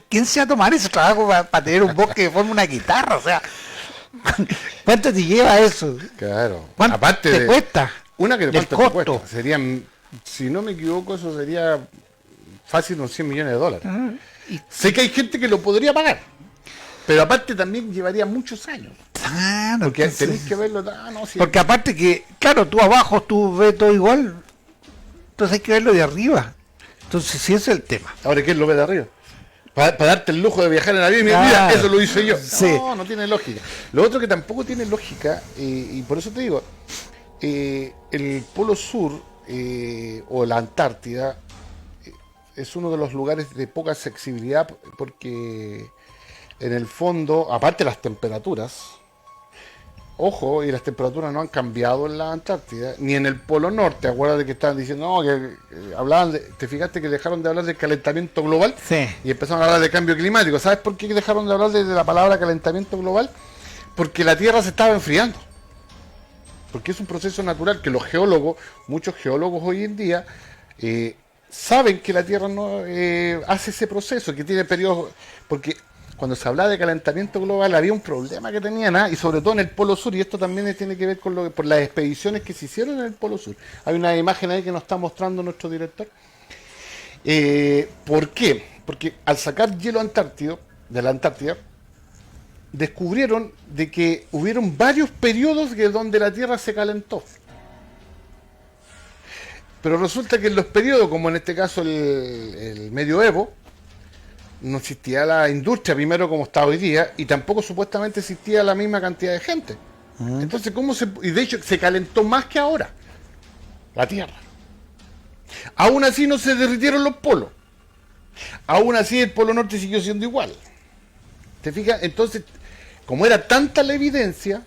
¿Quién se va a tomar ese trabajo para tener un bosque que forma una guitarra? O sea... ¿Cuánto te lleva eso? Claro. ¿Cuánto aparte te cuesta? Una que el cuánto costo. Te cuesta. Serían, si no me equivoco, eso sería fácil unos $100 millones. Sé que hay gente que lo podría pagar, pero aparte también llevaría muchos años. Claro, porque tenéis que verlo. Porque aparte que, claro, tú abajo tú ves todo igual, entonces hay que verlo de arriba. Entonces sí, ese es el tema. Ahora, ¿quién lo ve de arriba? Para darte el lujo de viajar en avión, mira, eso lo hice yo. Sí. No tiene lógica. Lo otro que tampoco tiene lógica, y por eso te digo, el Polo Sur o la Antártida es uno de los lugares de poca accesibilidad porque en el fondo, aparte de las temperaturas, ojo, y las temperaturas no han cambiado en la Antártida, ni en el Polo Norte. Acuérdate que estaban diciendo, no, que hablaban te fijaste que dejaron de hablar del calentamiento global. Sí. Y empezaron a hablar de cambio climático. ¿Sabes por qué dejaron de hablar de la palabra calentamiento global? Porque la Tierra se estaba enfriando. Porque es un proceso natural que los geólogos, muchos geólogos hoy en día, saben que la Tierra no hace ese proceso, que tiene periodos, porque cuando se hablaba de calentamiento global había un problema que tenían, y sobre todo en el Polo Sur, y esto también tiene que ver con por las expediciones que se hicieron en el Polo Sur. Hay una imagen ahí que nos está mostrando nuestro director. ¿Por qué? Porque al sacar hielo antártido de la Antártida, descubrieron de que hubieron varios periodos donde la Tierra se calentó. Pero resulta que en los periodos, como en este caso el medioevo, no existía la industria primero como está hoy día, y tampoco supuestamente existía la misma cantidad de gente. Entonces, y de hecho se calentó más que ahora la Tierra. Aún así no se derritieron los polos. Aún así el Polo Norte siguió siendo igual. ¿Te fijas? Entonces, como era tanta la evidencia,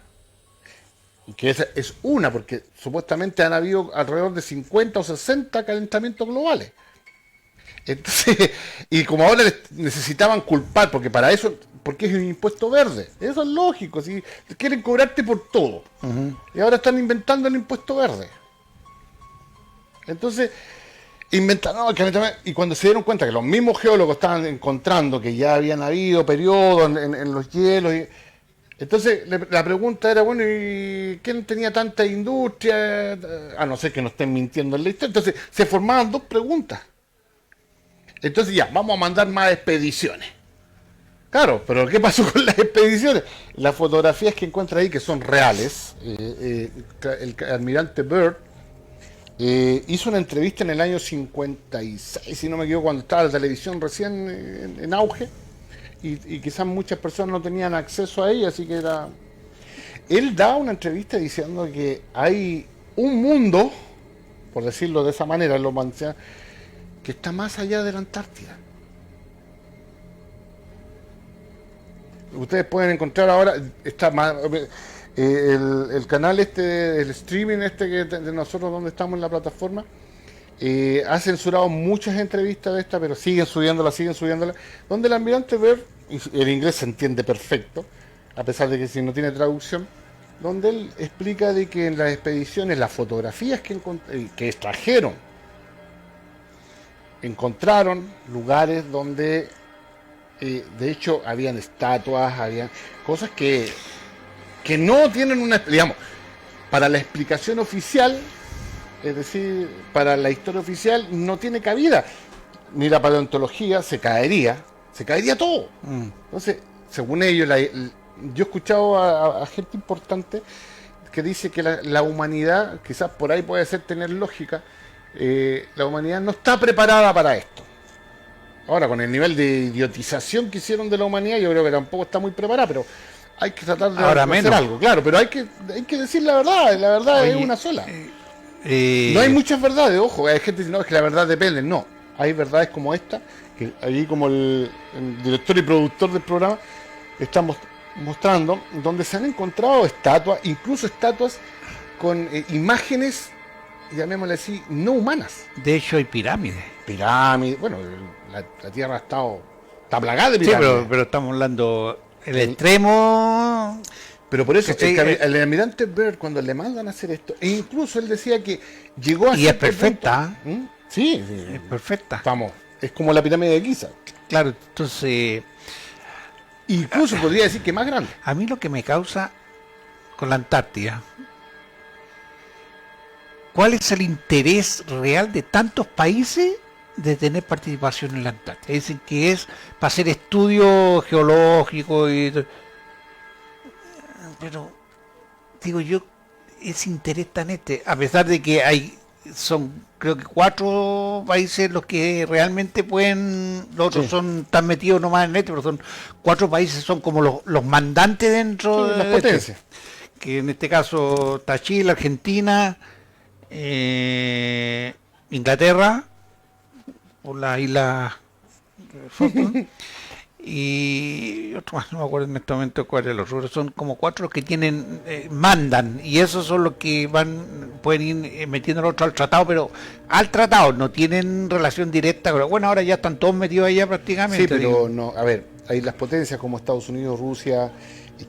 y que esa es una, porque supuestamente han habido alrededor de 50 o 60 calentamientos globales. Entonces, y como ahora necesitaban culpar, porque para eso, porque es un impuesto verde, eso es lógico, si quieren cobrarte por todo. Y ahora están inventando el impuesto verde. Entonces, inventaron el calentamiento, y cuando se dieron cuenta que los mismos geólogos estaban encontrando que ya habían habido periodos en los hielos, entonces la pregunta era, bueno, ¿y quién tenía tanta industria? A no ser que no estén mintiendo en la historia. Entonces se formaban dos preguntas. Entonces ya, vamos a mandar más expediciones. Claro, pero ¿qué pasó con las expediciones? Las fotografías que encuentra ahí, que son reales, el almirante Byrd hizo una entrevista en el año 56, si no me equivoco, cuando estaba la televisión recién en auge, y quizás muchas personas no tenían acceso a ella, así que era... Él da una entrevista diciendo que hay un mundo, por decirlo de esa manera, que está más allá de la Antártida. Ustedes pueden encontrar ahora, está más... el canal el streaming que de nosotros donde estamos en la plataforma, ha censurado muchas entrevistas de esta, pero siguen subiéndola, donde el almirante Byrd, el inglés se entiende perfecto, a pesar de que si no tiene traducción, donde él explica de que en las expediciones, las fotografías que extrajeron, encontraron lugares donde de hecho habían estatuas, habían cosas que no tienen una, digamos, para la explicación oficial, es decir, para la historia oficial no tiene cabida, ni la paleontología, se caería todo. Entonces, según ellos, yo he escuchado a gente importante que dice que la humanidad, quizás por ahí puede ser tener lógica, la humanidad no está preparada para esto. Ahora, con el nivel de idiotización que hicieron de la humanidad, yo creo que tampoco está muy preparada, pero hay que tratar de hacer algo, claro, pero hay que decir la verdad. Oye, es una sola. No hay muchas verdades, ojo, hay gente que dice, no, es que la verdad depende, no, hay verdades como esta, que ahí como el director y productor del programa estamos mostrando, donde se han encontrado estatuas, incluso estatuas con imágenes, llamémosle así, no humanas. De hecho hay pirámides. Bueno, la Tierra está plagada de pirámides. Sí, pero estamos hablando el extremo. Pero por eso, el almirante Byrd, cuando le mandan a hacer esto, e incluso él decía que llegó a... Y es perfecta. Punto, sí, es perfecta. Es como la pirámide de Giza. Claro, entonces... Incluso podría decir que más grande. A mí lo que me causa con la Antártida, ¿cuál es el interés real de tantos países de tener participación en la Antártida? Dicen que es para hacer estudios geológicos pero digo yo, ese interés tan a pesar de que son creo que 4 países los que realmente pueden, los otros son tan metidos nomás en pero son 4 países, son como los mandantes dentro de las potencias, que en este caso está Chile, Argentina, Inglaterra por la isla Falkland, y otro más, no me acuerdo en este momento cuál es los otros, son como 4 los que tienen, mandan, y esos son los que pueden ir metiendo el otro al tratado, pero al tratado no tienen relación directa, pero bueno, ahora ya están todos metidos allá prácticamente. Sí, pero no, a ver, hay las potencias como Estados Unidos, Rusia,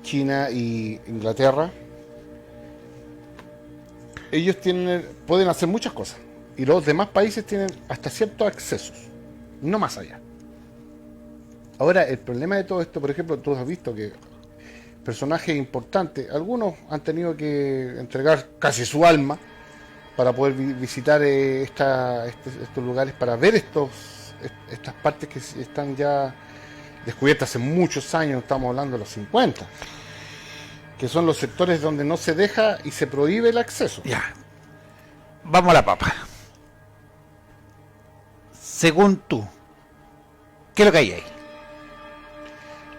China y Inglaterra, ellos pueden hacer muchas cosas, y los demás países tienen hasta ciertos accesos, no más allá. Ahora, el problema de todo esto, por ejemplo, tú has visto que personajes importantes, algunos han tenido que entregar casi su alma para poder visitar estos lugares, para ver estas partes que están ya descubiertas hace muchos años, estamos hablando de los 50, que son los sectores donde no se deja y se prohíbe el acceso. Ya, vamos a la papa. Según tú, ¿qué es lo que hay ahí?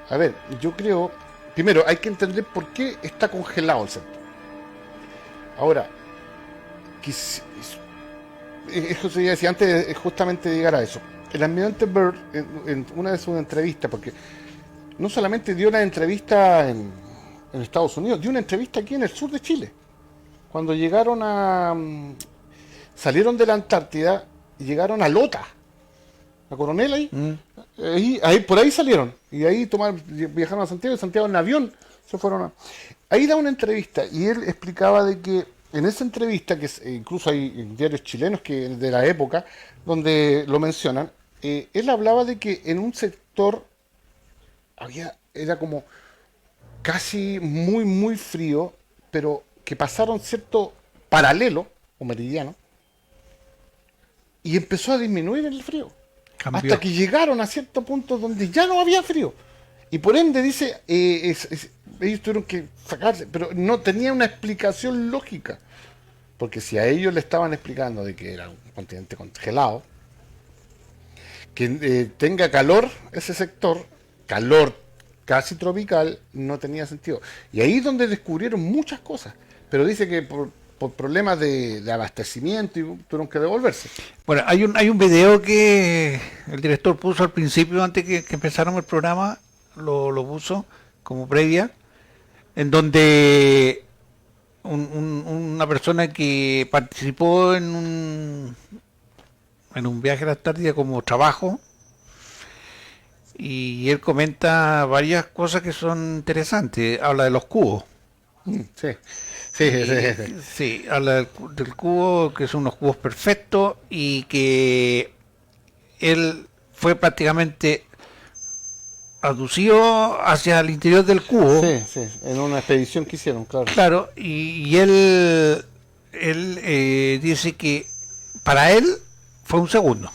A ver, yo creo, primero hay que entender por qué está congelado el sector. Ahora, eso se decía antes justamente de llegar a eso. El almirante Byrd, en una de sus entrevistas, porque no solamente dio una entrevista en Estados Unidos, dio una entrevista aquí en el sur de Chile, cuando llegaron salieron de la Antártida y llegaron a Lota, a Coronel ahí, ahí por ahí salieron, y ahí viajaron a Santiago, y Santiago en avión se fueron ahí da una entrevista, y él explicaba de que en esa entrevista, que incluso hay diarios chilenos que de la época, donde lo mencionan, él hablaba de que en un sector era como casi muy, muy frío, pero que pasaron cierto paralelo o meridiano y empezó a disminuir el frío. Cambió. Hasta que llegaron a cierto punto donde ya no había frío. Y por ende, dice, ellos tuvieron que sacarse, pero no tenía una explicación lógica. Porque si a ellos le estaban explicando de que era un continente congelado, que tenga calor ese sector, calor casi tropical, no tenía sentido. Y ahí es donde descubrieron muchas cosas. Pero dice que por problemas de abastecimiento y tuvieron que devolverse. Bueno, hay un video que el director puso al principio, antes que empezáramos el programa, lo puso como previa, en donde una persona que participó en un viaje a la Antártida como trabajo, y él comenta varias cosas que son interesantes. Habla de los cubos. Sí. Sí, habla del cubo, que son unos cubos perfectos, y que él fue prácticamente aducido hacia el interior del cubo. Sí, en una expedición que hicieron, claro. Claro, y él dice que para él fue un segundo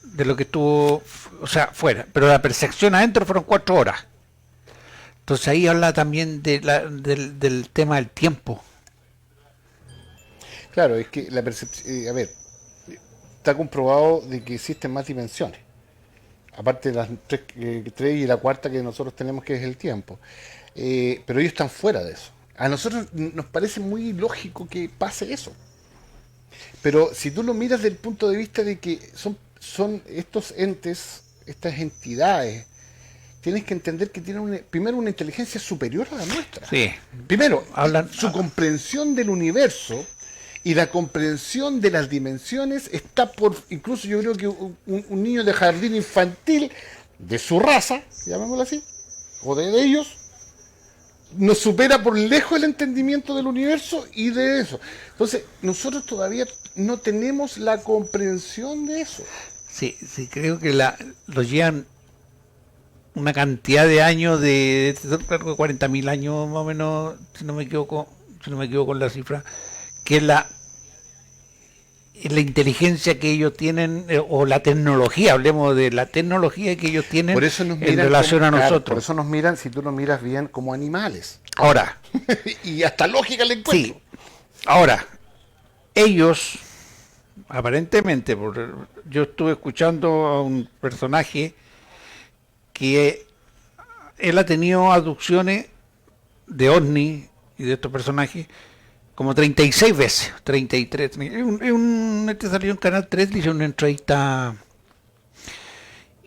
de lo que estuvo, o sea, fuera, pero la percepción adentro fueron 4 horas. Entonces ahí habla también del tema del tiempo. Claro, es que la percepción, a ver, está comprobado de que existen más dimensiones. Aparte de las tres y la cuarta que nosotros tenemos, que es el tiempo. Pero ellos están fuera de eso. A nosotros nos parece muy lógico que pase eso. Pero si tú lo miras desde el punto de vista de que son estos entes, estas entidades, tienes que entender que tienen primero una inteligencia superior a la nuestra. Sí. Primero, su comprensión del universo y la comprensión de las dimensiones está incluso yo creo que un niño de jardín infantil de su raza, llamémoslo así, o de ellos, nos supera por lejos el entendimiento del universo y de eso. Entonces, nosotros todavía no tenemos la comprensión de eso. Sí, creo que lo llevan una cantidad de años, de 40.000 años más o menos, si no me equivoco con la cifra, que es la inteligencia que ellos tienen, o la tecnología, hablemos de la tecnología que ellos tienen por eso nos miran en relación a nosotros. Por eso nos miran, si tú lo miras bien, como animales. Ahora. Y hasta lógica le encuentro. Sí. Ahora, ellos, aparentemente, yo estuve escuchando a un personaje que él ha tenido abducciones de ovni y de estos personajes como 36 veces, 33. Este salió en Canal 3, le hizo una entrevista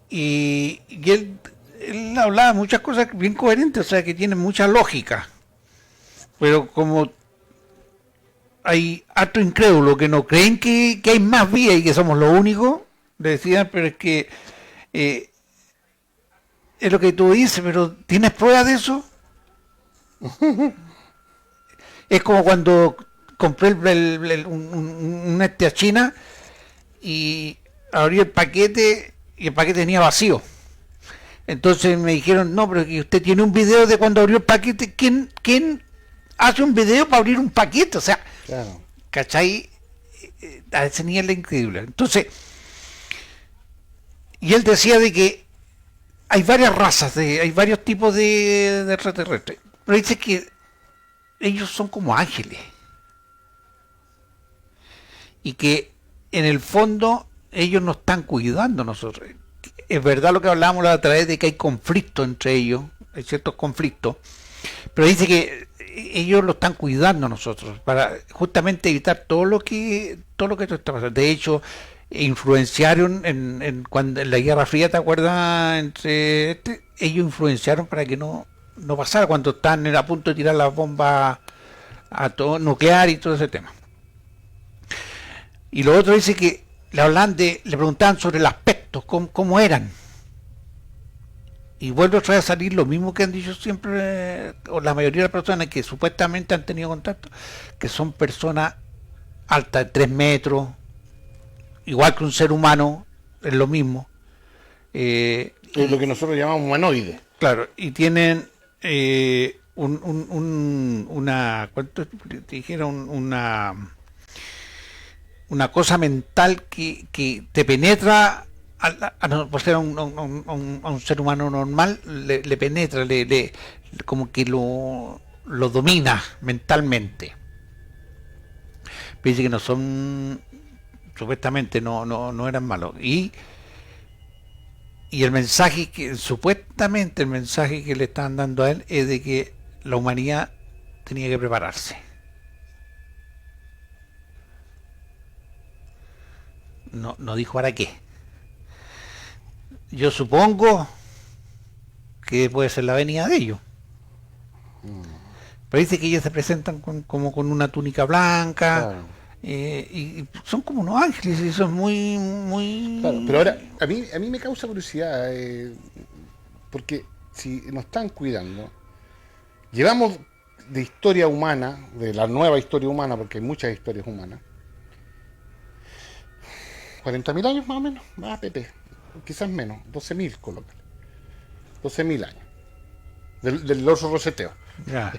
y él hablaba muchas cosas bien coherentes, o sea, que tienen mucha lógica. Pero como hay harto incrédulo que no creen que hay más vías y que somos los únicos, le decían, pero es que es lo que tú dices, pero ¿tienes pruebas de eso? Es como cuando compré un a China y abrí el paquete y el paquete tenía vacío. Entonces me dijeron, no, pero que usted tiene un video de cuando abrió el paquete. ¿Quién hace un video para abrir un paquete? O sea, claro. ¿Cachai? A ese nivel es increíble. Entonces, y él decía de que hay varias razas, hay varios tipos de extraterrestres. Pero dice que ellos son como ángeles. Y que en el fondo ellos nos están cuidando a nosotros. Es verdad lo que hablábamos la otra vez de que hay conflictos entre ellos, hay ciertos conflictos, pero dice que ellos lo están cuidando a nosotros para justamente evitar todo lo que esto está pasando. De hecho, influenciaron cuando en la Guerra Fría, ¿te acuerdas? Ellos influenciaron para que no no pasara cuando están a punto de tirar la bomba nuclear y todo ese tema. Y lo otro dice que le preguntaban sobre el aspecto, cómo eran. Y vuelve otra vez a salir lo mismo que han dicho siempre, o la mayoría de las personas que supuestamente han tenido contacto, que son personas altas de 3 metros, igual que un ser humano, es lo mismo. Es lo que nosotros llamamos humanoide. Claro, y tienen ¿cuánto te dijeron? Una cosa mental que te penetra, por ser a un ser humano normal, le penetra, como que lo domina mentalmente. Dice que no son, supuestamente no eran malos. Y el mensaje supuestamente el mensaje que le están dando a él es de que la humanidad tenía que prepararse. No dijo para qué. Yo supongo que puede ser la venida de ellos. Pero dice que ellos se presentan como con una túnica blanca. Claro. Y son como unos ángeles y son muy... Claro, pero ahora, a mí me causa curiosidad, porque si nos están cuidando, llevamos de historia humana, de la nueva historia humana, porque hay muchas historias humanas, 40.000 años más o menos, más Pepe, quizás menos, 12.000 colócale, 12.000 años, del oso roseteo. Ya.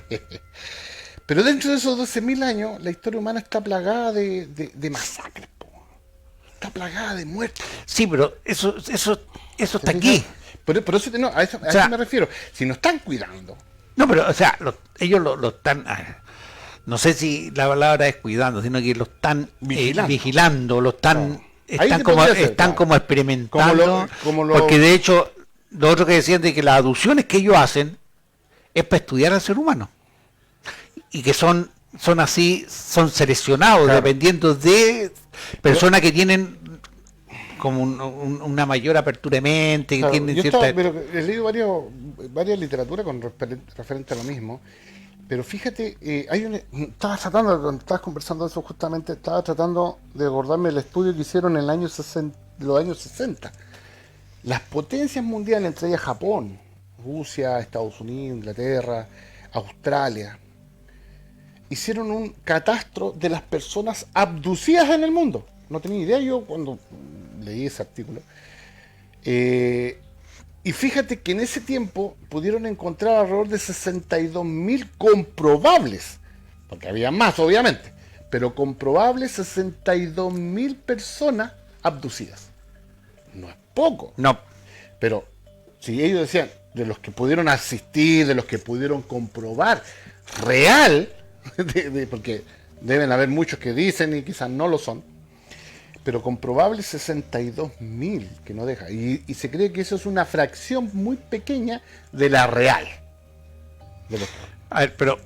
Pero dentro de esos 12.000 años, la historia humana está plagada de masacres, está plagada de muertes. Sí, pero eso está aquí. Por eso, a eso me refiero. Si nos están cuidando. No, pero, o sea, ellos lo están... No sé si la palabra es cuidando, sino que lo están vigilando, lo están... Claro. Están como experimentando. Porque de hecho, lo otro que decían de que las aducciones que ellos hacen es para estudiar al ser humano. Y que son seleccionados, claro, dependiendo de personas que tienen como una mayor apertura de mente, claro, que tienen cierta... pero he leído varias literaturas con referente a lo mismo, pero fíjate, cuando estabas conversando de eso justamente, estaba tratando de acordarme del estudio que hicieron en los años 60. Las potencias mundiales, entre ellas Japón, Rusia, Estados Unidos, Inglaterra, Australia, hicieron un catastro de las personas abducidas en el mundo. No tenía idea yo cuando leí ese artículo. Y fíjate que en ese tiempo pudieron encontrar alrededor de 62.000 comprobables, porque había más obviamente, pero comprobables 62.000 personas abducidas. No es poco. No. Pero si ellos decían, de los que pudieron asistir, de los que pudieron comprobar, real, porque deben haber muchos que dicen y quizás no lo son, pero comprobables 62.000 que no deja, y se cree que eso es una fracción muy pequeña de la real. A ver, pero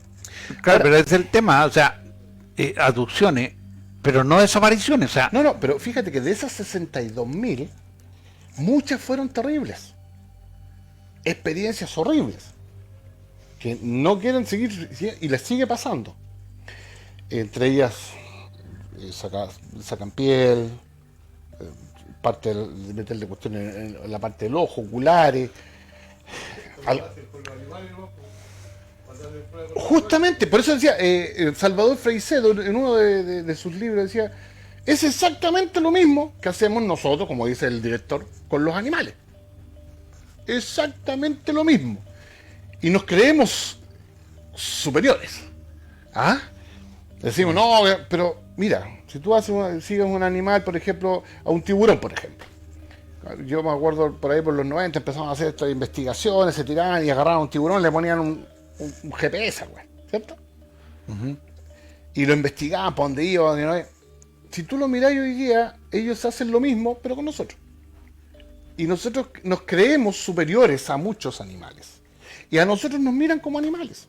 claro, pero es el tema, o sea, abducciones, pero no desapariciones, o sea... No, pero fíjate que de esas 62.000, muchas fueron terribles, experiencias horribles, que no quieren seguir, y les sigue pasando. Entre ellas sacan piel, parte de meterle cuestiones en la parte del ojo, oculares. Justamente, por eso decía, Salvador Freixedo en uno de sus libros decía, es exactamente lo mismo que hacemos nosotros, como dice el director, con los animales. Exactamente lo mismo. Y nos creemos superiores. ¿Ah? Decimos, no, pero mira, si tú sigues un animal, por ejemplo, a un tiburón, por ejemplo. Yo me acuerdo por ahí por los 90 empezaron a hacer estas investigaciones, se tiraban y agarraban a un tiburón, le ponían un GPS, güey, ¿cierto? Uh-huh. Y lo investigaban para dónde iba, dónde no iba. Si tú lo mirás hoy día, ellos hacen lo mismo, pero con nosotros. Y nosotros nos creemos superiores a muchos animales. Y a nosotros nos miran como animales.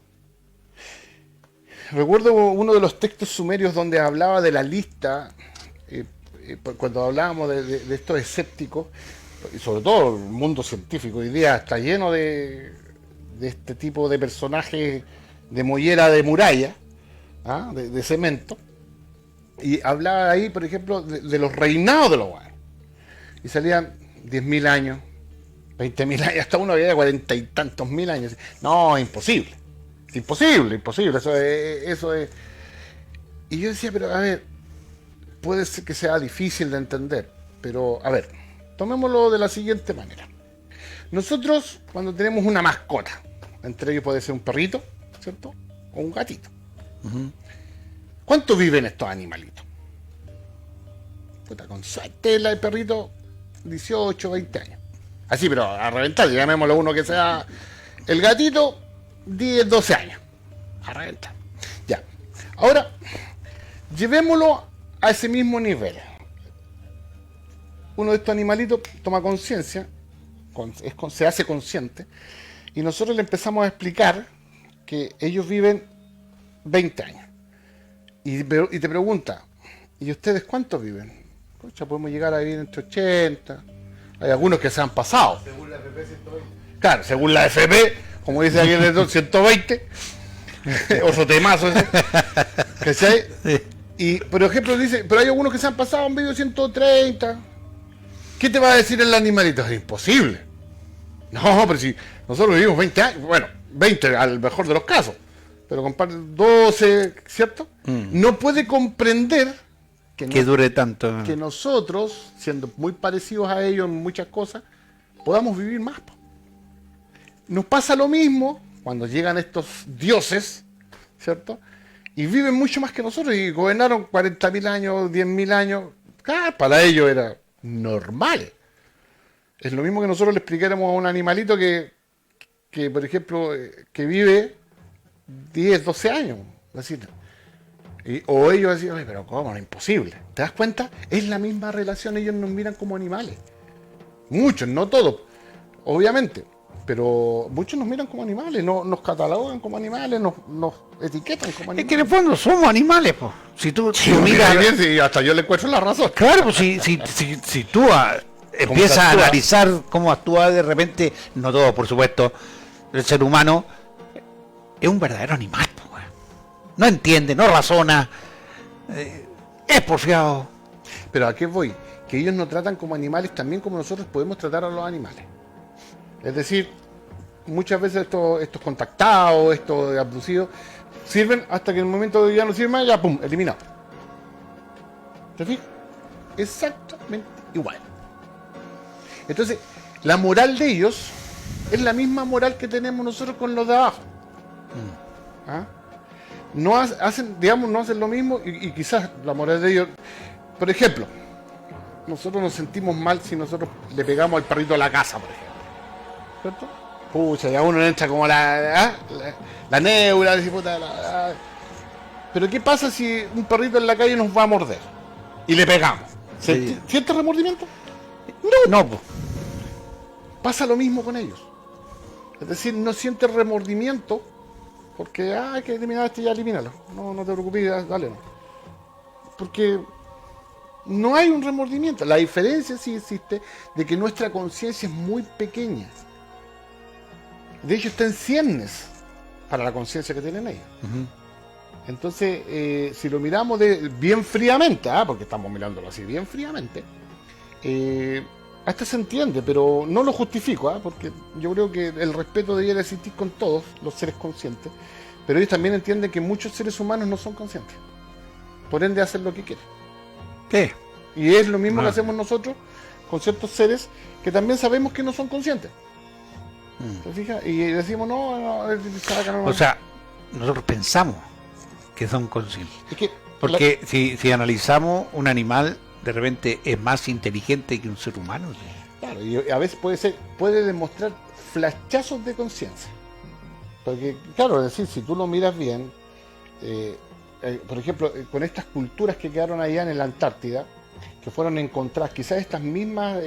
Recuerdo uno de los textos sumerios donde hablaba de la lista, cuando hablábamos de estos escépticos, y sobre todo el mundo científico hoy día está lleno de de este tipo de personajes de mollera de muralla, ¿ah? De cemento, y hablaba ahí, por ejemplo, de los reinados de los hueones. Y salían 10.000 años, 20.000 años, hasta uno había de 40 y tantos mil años. No, imposible. Imposible. Eso es. Y yo decía, pero a ver, puede ser que sea difícil de entender, pero a ver, tomémoslo de la siguiente manera. Nosotros, cuando tenemos una mascota, entre ellos puede ser un perrito, ¿cierto? O un gatito. ¿Cuánto viven estos animalitos? Puta, con suerte el perrito, 18, 20 años. Así, pero a reventar, llamémoslo uno que sea el gatito, 10, 12 años. A reventar. Ya. Ahora, llevémoslo a ese mismo nivel. Uno de estos animalitos toma conciencia, se hace consciente, y nosotros le empezamos a explicar que ellos viven 20 años. Y te pregunta, ¿y ustedes cuántos viven? Cocha, podemos llegar a vivir entre 80. Hay algunos que se han pasado. Según la FP, 120. Claro, según la FP, como dice aquí en el 120. Oso temazo ese. ¿Cachai? Sí. Y, por ejemplo, dice, pero hay algunos que se han pasado, han vivido 130. ¿Qué te va a decir el animalito? Es imposible. No, pero si nosotros vivimos 20 años, bueno, 20 al mejor de los casos, pero comparte 12, ¿cierto? No puede comprender que dure tanto. Que nosotros, siendo muy parecidos a ellos en muchas cosas, podamos vivir más. Nos pasa lo mismo cuando llegan estos dioses, ¿cierto? Y viven mucho más que nosotros y gobernaron 40.000 años, 10.000 años. Para ellos era normal. Es lo mismo que nosotros le explicáramos a un animalito que por ejemplo, que vive 10, 12 años. Así. O ellos decían, oye, pero ¿cómo? No, imposible. ¿Te das cuenta? Es la misma relación, ellos nos miran como animales. Muchos, no todos, obviamente. Pero muchos nos miran como animales, nos catalogan como animales, nos etiquetan como animales. Es que en el fondo somos animales, pues. Si tú miras bien, sí, hasta yo le encuentro la razón. Claro, pues si tú empiezas a analizar cómo actúa de repente, no todo, por supuesto, el ser humano es un verdadero animal, pues. No entiende, no razona, es porfiado. Pero ¿a qué voy? Que ellos nos tratan como animales también como nosotros podemos tratar a los animales. Es decir, muchas veces estos contactados, estos abusivos, sirven hasta que en el momento de ya no sirven más, ya pum, eliminado. ¿Te fijas? Exactamente igual. Entonces, la moral de ellos es la misma moral que tenemos nosotros con los de abajo. ¿Ah? No hacen lo mismo y quizás la moral de ellos, por ejemplo, nosotros nos sentimos mal si nosotros le pegamos al perrito a la casa, por ejemplo. ¿Cierto? Pucha, ya uno entra como la neura, pero ¿qué pasa si un perrito en la calle nos va a morder? Y le pegamos. ¿Siente remordimiento? No. Pasa lo mismo con ellos. Es decir, no siente remordimiento porque hay que eliminar este, ya elimínalo. No te preocupes, dale. No. Porque no hay un remordimiento. La diferencia sí existe de que nuestra conciencia es muy pequeña. De hecho, está en ciernes para la conciencia que tienen ellos. Entonces, si lo miramos bien fríamente, porque estamos mirándolo así, bien fríamente, hasta se entiende, pero no lo justifico, porque yo creo que el respeto debería existir con todos los seres conscientes, pero ellos también entienden que muchos seres humanos no son conscientes, por ende hacen lo que quieren. ¿Qué? Y es lo mismo que hacemos nosotros con ciertos seres que también sabemos que no son conscientes. ¿Te fijas? Y decimos, no. O sea, nosotros pensamos que son conscientes. Porque si analizamos, un animal de repente es más inteligente que un ser humano. ¿Sí? Claro, y a veces puede demostrar flashazos de conciencia. Porque, claro, es decir, si tú lo miras bien, por ejemplo, con estas culturas que quedaron allá en la Antártida, que fueron encontradas, quizás estas mismas...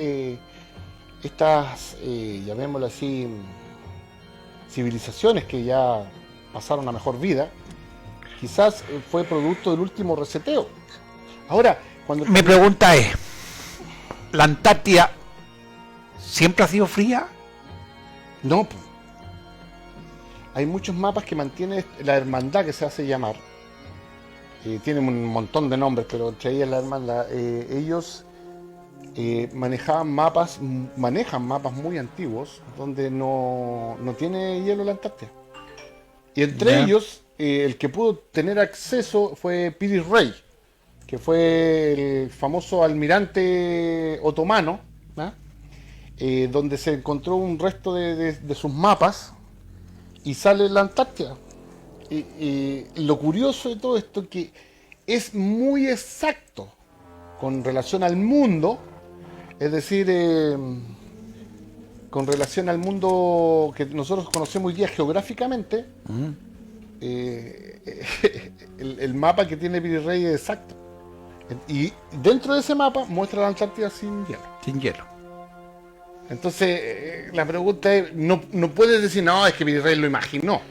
llamémoslo así, civilizaciones que ya pasaron a mejor vida, quizás fue producto del último reseteo. Ahora, cuando... Mi pregunta es, ¿la Antártida siempre ha sido fría? No. hay muchos mapas que mantiene la hermandad que se hace llamar. Tienen un montón de nombres, pero entre ellas la hermandad. Ellos manejan mapas muy antiguos donde no tiene hielo la Antártida. Y entre ellos, el que pudo tener acceso fue Piri Rey, que fue el famoso almirante otomano, ¿ah? Donde se encontró un resto de sus mapas y sale la Antártida. Y lo curioso de todo esto es que es muy exacto con relación al mundo, es decir, con relación al mundo que nosotros conocemos hoy día geográficamente, el mapa que tiene Piri Rey es exacto. Y dentro de ese mapa muestra la Antártida sin hielo. Sin hielo. Entonces, la pregunta es, no puedes decir, no, es que Piri Rey lo imaginó.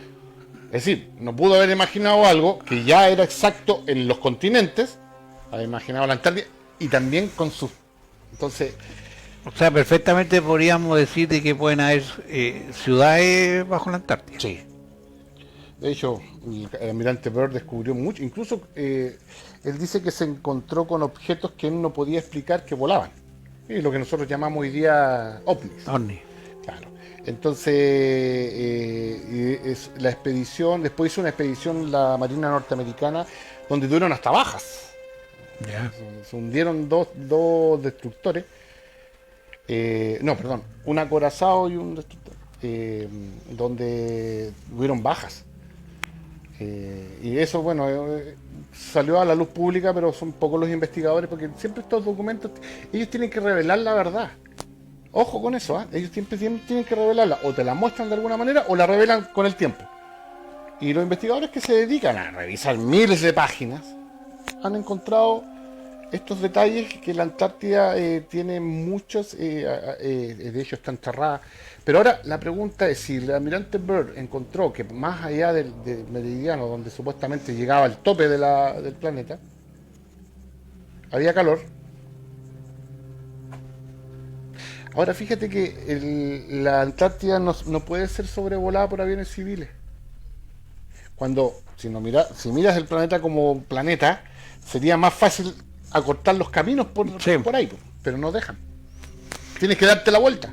Es decir, no pudo haber imaginado algo que ya era exacto en los continentes, haber imaginado la Antártida, y también con sus... Entonces... O sea, perfectamente podríamos decir de que pueden haber ciudades bajo la Antártida. Sí. De hecho, el almirante Byrd descubrió mucho, incluso él dice que se encontró con objetos que él no podía explicar que volaban. Y lo que nosotros llamamos hoy día ovnis. OVNI. Claro. Entonces, la expedición, después hizo una expedición la Marina norteamericana, donde tuvieron hasta bajas. Ya. Se hundieron dos destructores. Un acorazado y un destructor. Donde hubieron bajas. Y eso, bueno, salió a la luz pública, pero son pocos los investigadores, porque siempre estos documentos, ellos tienen que revelar la verdad. Ojo con eso, ¿eh? Ellos siempre tienen que revelarla, o te la muestran de alguna manera, o la revelan con el tiempo. Y los investigadores que se dedican a revisar miles de páginas, han encontrado estos detalles que la Antártida tiene muchos, de hecho está enterrada. Pero ahora la pregunta es si el almirante Byrd encontró que más allá del meridiano, donde supuestamente llegaba al tope del planeta, había calor. Ahora fíjate que la Antártida no puede ser sobrevolada por aviones civiles. Si miras el planeta como planeta, sería más fácil acortar los caminos por ahí, pero no dejan. Tienes que darte la vuelta.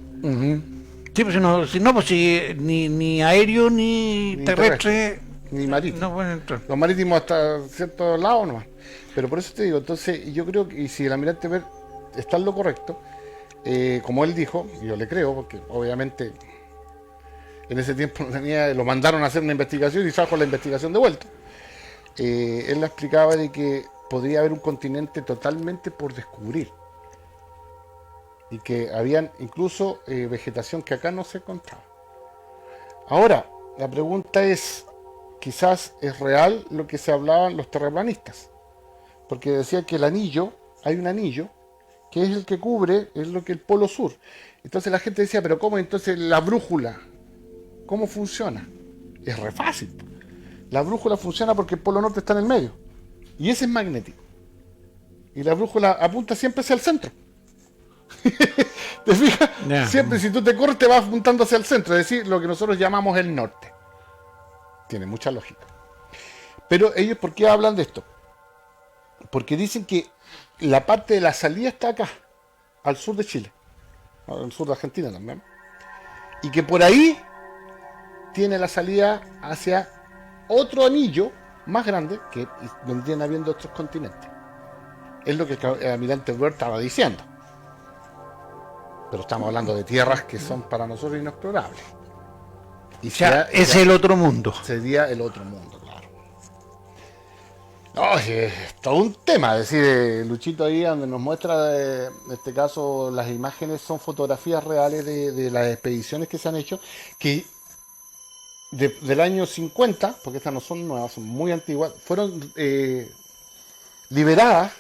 Sí, pues si ni aéreo ni terrestre ni marítimo. No pueden entrar. Los marítimos hasta cierto lado nomás. Pero por eso te digo, entonces yo creo que si el almirante Byrd está en lo correcto, como él dijo, yo le creo, porque obviamente en ese tiempo lo mandaron a hacer una investigación y sacó la investigación de vuelta. Él le explicaba de que podría haber un continente totalmente por descubrir y que habían incluso vegetación que acá no se encontraba. Ahora, la pregunta es, quizás es real lo que se hablaban los terraplanistas, porque decían que hay un anillo que es el que cubre, es lo que el polo sur. Entonces la gente decía, pero ¿cómo entonces la brújula? ¿Cómo funciona? Es re fácil. La brújula funciona porque el polo norte está en el medio. Y ese es magnético. Y la brújula apunta siempre hacia el centro. ¿Te fijas? Yeah. Siempre si tú te corres te vas apuntando hacia el centro. Es decir, lo que nosotros llamamos el norte. Tiene mucha lógica. Pero ellos, ¿por qué hablan de esto? Porque dicen que la parte de la salida está acá, al sur de Chile, al sur de Argentina también, y que por ahí tiene la salida hacia otro anillo más grande que vendrían habiendo otros continentes. Es lo que el almirante Byrd estaba diciendo. Pero estamos hablando de tierras que son para nosotros inexplorables. Y es el otro mundo. Sería el otro mundo, claro. No, es todo un tema. Es decir, Luchito ahí donde nos muestra, en este caso, las imágenes son fotografías reales de las expediciones que se han hecho, que del año 50, porque estas no son nuevas, son muy antiguas, fueron liberadas,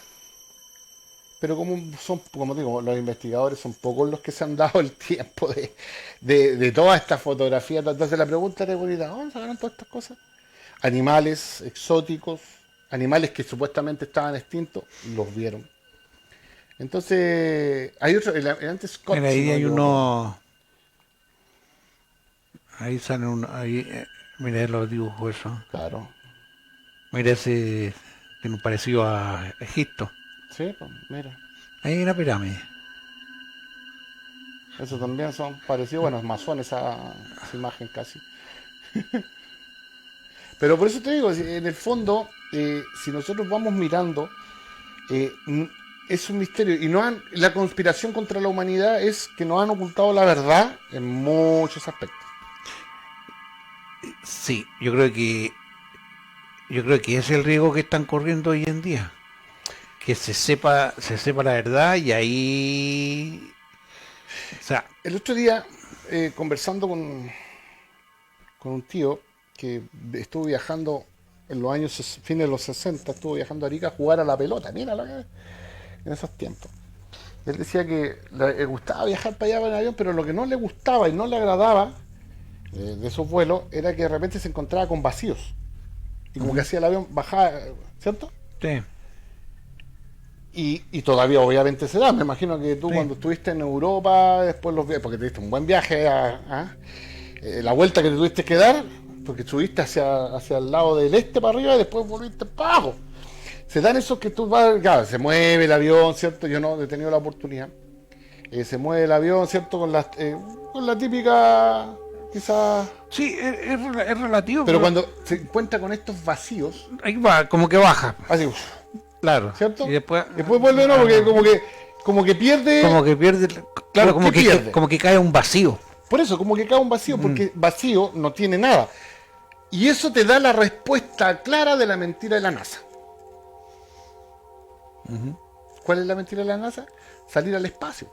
pero como digo, los investigadores son pocos los que se han dado el tiempo de todas estas fotografías. Entonces la pregunta era bonita, ¿dónde sacaron todas estas cosas? Animales exóticos, animales que supuestamente estaban extintos, los vieron. Entonces, hay otro, antes Scott. Mira, ahí hay uno. Ahí sale Mira los dibujos eso. Claro. Mira ese que nos pareció a Egipto. Sí, pues, mira. Ahí hay una pirámide. Eso también son parecidos, bueno, es masón esa imagen casi. Pero por eso te digo, en el fondo, si nosotros vamos mirando, es un misterio. Y la conspiración contra la humanidad es que nos han ocultado la verdad en muchos aspectos. Sí, yo creo que ese es el riesgo que están corriendo hoy en día. Que se sepa la verdad y ahí, o sea, El otro día, conversando con un tío que estuvo viajando en los años fines de los 60, estuvo viajando a Arica a jugar a la pelota, mira lo que en esos tiempos. Él decía que le gustaba viajar para allá en avión, pero lo que no le gustaba y no le agradaba de esos vuelos era que de repente se encontraba con vacíos. Y como que hacía el avión, bajaba, ¿cierto? sí. Y todavía obviamente se da. Me imagino que tú Sí. cuando estuviste en Europa, después porque te diste un buen viaje la vuelta que te tuviste que dar, porque subiste hacia el lado del este para arriba y después volviste para abajo. Se dan esos que tú vas, claro, se mueve el avión, ¿cierto? Yo no he tenido la oportunidad. Se mueve el avión, ¿cierto? Con la típica, quizás... Sí, es relativo. Pero cuando se encuentra con estos vacíos, ahí va, como que baja, así, uf, claro. ¿cierto? Y después vuelve, ¿no? Porque como que pierde... como que pierde, claro, ¿Por qué pierde? como que cae un vacío. Por eso, como que cae un vacío, porque vacío no tiene nada. Y eso te da la respuesta clara de la mentira de la NASA. ¿Cuál es la mentira de la NASA? Salir al espacio.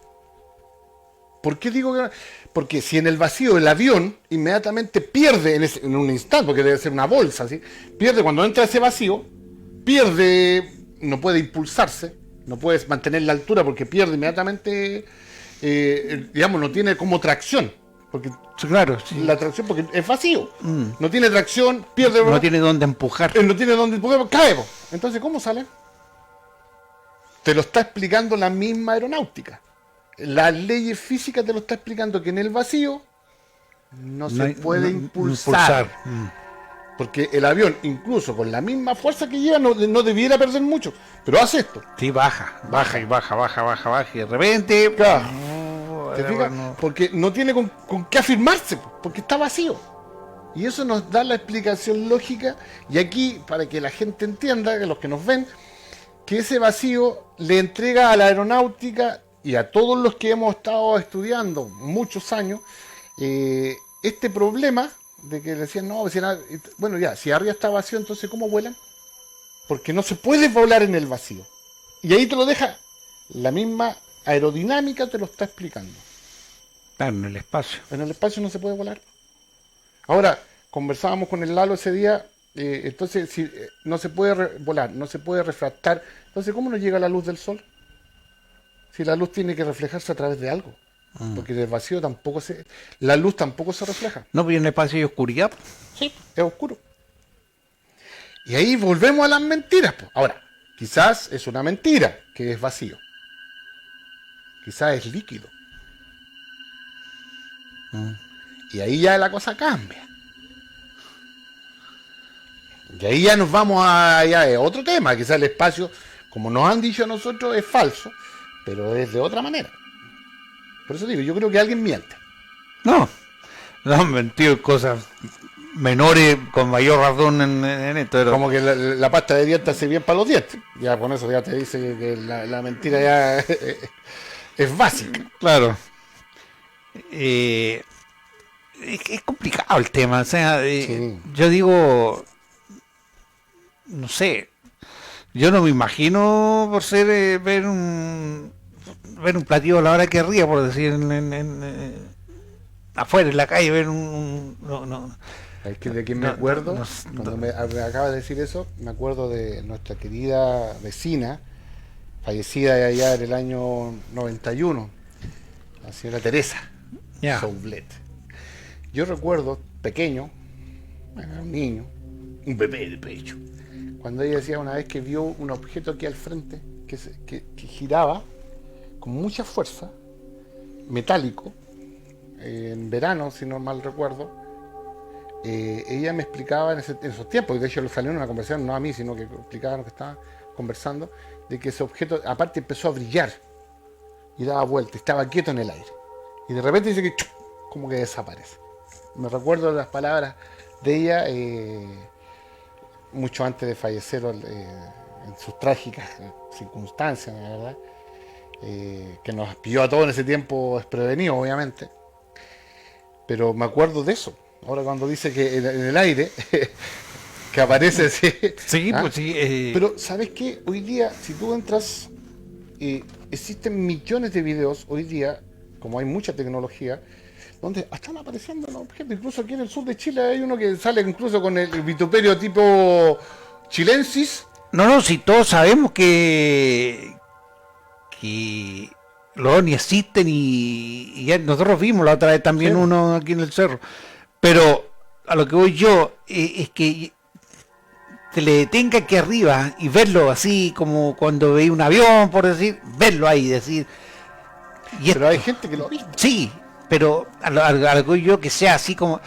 ¿Por qué digo que? Porque si en el vacío el avión inmediatamente pierde en un instante, porque debe ser una bolsa, ¿sí? Pierde cuando entra ese vacío, no puede impulsarse, no puedes mantener la altura porque pierde inmediatamente, digamos, no tiene como tracción. Porque Sí, claro, sí. la tracción, porque es vacío, no tiene tracción, pierde, No tiene dónde empujar. no tiene dónde, porque cae, po. Entonces, ¿cómo sale? Te lo está explicando la misma aeronáutica. Las leyes físicas te lo está explicando que en el vacío no se puede impulsar. Porque el avión, incluso con la misma fuerza que lleva, no debiera perder mucho. Pero hace esto. Sí, baja y baja. Y de repente. Claro. no, ¿Te fijas? no. Porque no tiene con qué afirmarse, porque está vacío. Y eso nos da la explicación lógica. Y aquí, para que la gente entienda, que los que nos ven, que ese vacío le entrega a la aeronáutica y a todos los que hemos estado estudiando muchos años este problema de que decían, no, bueno, ya, si arriba está vacío, entonces ¿cómo vuelan? Porque no se puede volar en el vacío. Y ahí te lo deja, la misma aerodinámica te lo está explicando. Claro, en el espacio. En el espacio no se puede volar. Ahora, conversábamos con el Lalo ese día, entonces si no se puede volar, no se puede refractar, entonces ¿cómo nos llega la luz del sol? Si la luz tiene que reflejarse a través de algo. Porque en el vacío la luz tampoco se refleja. No, pero en el espacio hay oscuridad. Sí, es oscuro. Y ahí volvemos a las mentiras, po. Ahora, quizás es una mentira, que es vacío. Quizás es líquido. Y ahí ya la cosa cambia. Y ahí ya nos vamos a otro tema. Quizás el espacio, como nos han dicho a nosotros, es falso, pero es de otra manera. Por eso digo, yo creo que alguien miente. No han mentido cosas menores con mayor razón en esto. Pero... Como que la pasta de dientes hace bien para los dientes. Ya con eso ya te dice que la mentira ya es básica. Claro. Es complicado el tema. O sea, Sí. yo digo, no sé, yo no me imagino por ser ver un platillo a la hora que ría, por decir, afuera en la calle, ver no. Es que de quien me acuerdo, cuando me acaba de decir eso, me acuerdo de nuestra querida vecina, fallecida allá en el año 91, la señora Teresa Ya. Soublet. Yo recuerdo, pequeño, era un niño, un bebé de pecho, cuando ella decía una vez que vio un objeto aquí al frente que giraba con mucha fuerza, metálico, en verano, si no mal recuerdo, ella me explicaba en esos tiempos, y de hecho lo salió en una conversación, no a mí, sino que explicaba lo que estaba conversando, de que ese objeto aparte empezó a brillar y daba vuelta, estaba quieto en el aire. Y de repente dice que ¡chup!, como que desaparece. Me recuerdo las palabras de ella mucho antes de fallecer en sus trágicas circunstancias, la verdad, que nos pilló a todos en ese tiempo desprevenidos, obviamente. Pero me acuerdo de eso. Ahora cuando dice que en el aire que aparece así. Sí, ¿ah? pues sí. Pero ¿sabes qué? Hoy día, si tú entras, existen millones de videos hoy día, como hay mucha tecnología, donde están apareciendo los objetos. Incluso aquí en el sur de Chile hay uno que sale incluso con el vituperio tipo chilensis. No, si todos sabemos que los ovnis existen y ya nosotros vimos la otra vez también Sí. uno aquí en el cerro. Pero a lo que voy yo es que se le detenga aquí arriba y verlo así como cuando veía un avión, por decir, verlo ahí, decir. Pero hay gente que lo ha visto. Sí, pero a lo que voy yo que sea así como.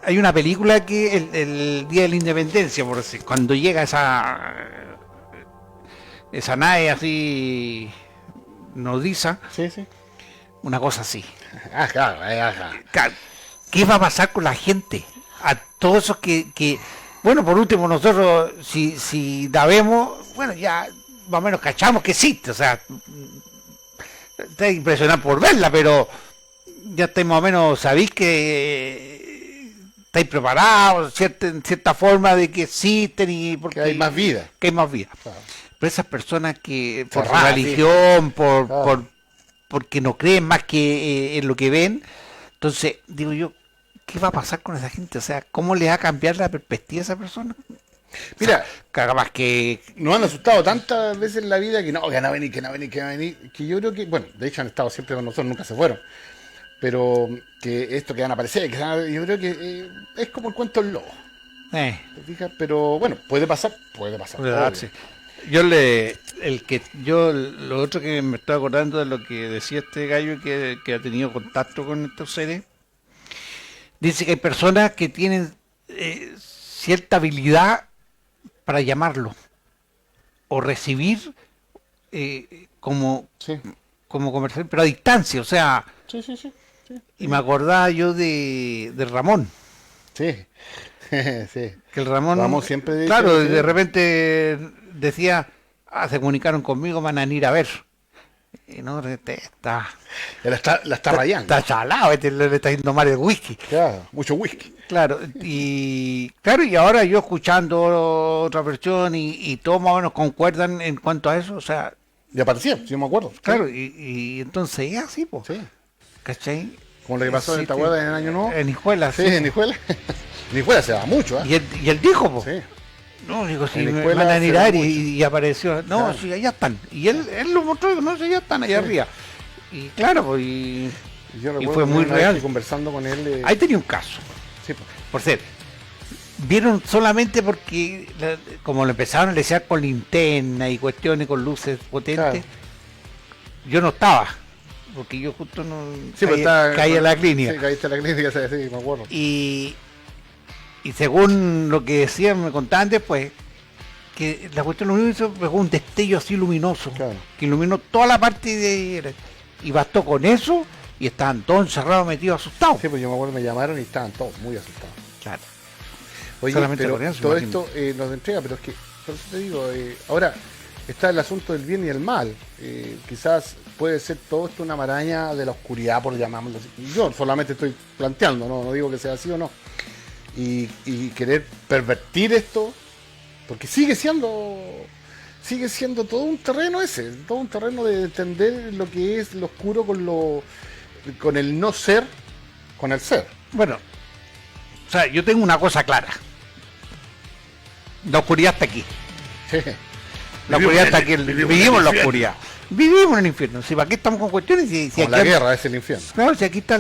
Hay una película que el Día de la Independencia, por decir, cuando llega esa nave así nodriza, Sí, sí. una cosa así. Ajá, ajá. ¿Qué va a pasar con la gente? A todos esos que bueno, por último nosotros si la vemos, bueno, ya más o menos cachamos que existe, o sea, está impresionante por verla, pero ya estáis más o menos, sabéis que estáis preparados en cierta forma de que existen y porque Que hay más vida. que hay más vida. Claro. Pero esas personas que por Cerradas, religión, Claro. porque no creen más que en lo que ven, entonces digo yo, ¿qué va a pasar con esa gente? O sea, ¿cómo le va a cambiar la perspectiva a esa persona? Mira, Más que nos han asustado tantas veces en la vida que no van a venir, que no van a venir, que van a venir, que yo creo que, bueno, de hecho han estado siempre con nosotros, nunca se fueron. Pero que esto que van a aparecer, yo creo que es como el cuento del lobo. ¿Te fijas? Pero bueno, puede pasar. Obvio. sí. Lo otro que me estoy acordando de lo que decía este gallo que ha tenido contacto con estos seres, dice que hay personas que tienen cierta habilidad para llamarlo o recibir como Sí, conversación, pero a distancia, o sea, sí, sí, sí. y me acordaba yo de Ramón, Sí, sí. que el Ramón siempre dice, claro, sí. de repente decía, se comunicaron conmigo, van a ir a ver. Y no, está La está rayando. Está chalado, le está yendo mal el whisky. Claro, mucho whisky. Claro, y ahora yo escuchando otra versión y todos más o menos concuerdan en cuanto a eso, o sea, Y aparecía, si yo me acuerdo. claro, y entonces es así, pues, Sí. ¿cachai? Como lo que pasó Sí, en esta hueá en el año nuevo. En Hijuela, Sí, en Nijuela. En Nijuela se da mucho, ¿eh? Y él dijo, pues, Sí. no, digo, si En me Hijuela van a se mirar da y apareció, no, Claro. sí, allá están. Y él lo mostró, no sé, ya están allá Sí. arriba. Y claro, pues, Y yo y recuerdo fue que muy una vez real. que conversando con él. Ahí tenía un caso. Sí, pues. Por ser, vieron solamente porque como lo empezaron a desear con linterna y cuestiones con luces potentes, Claro. yo no estaba, porque yo justo no Sí, pues está. caí a la clínica. Sí, caíste a la clínica, sí, me acuerdo. Y según lo que decían, me contaban después, que la cuestión lo único que hizo fue un destello así luminoso, Claro. que iluminó toda la parte de... Y bastó con eso y estaban todos encerrados, metidos, asustados. Sí, pues yo me acuerdo, me llamaron y estaban todos muy asustados. Claro. Oye, Solamente pero con eso, todo imagino. esto nos entrega, pero es que, por eso te digo, ahora está el asunto del bien y el mal. Quizás puede ser todo esto una maraña de la oscuridad, por llamarlo así. Yo solamente estoy planteando, no digo que sea así o no. Y querer pervertir esto, porque sigue siendo todo un terreno todo un terreno de entender lo que es lo oscuro con el no ser, con el ser. Bueno, o sea, yo tengo una cosa clara. La oscuridad está aquí. La oscuridad está aquí. Vivimos en la oscuridad. Vivimos en el infierno. Si para qué estamos con cuestiones, si Con aquí la guerra es el infierno. claro, si aquí está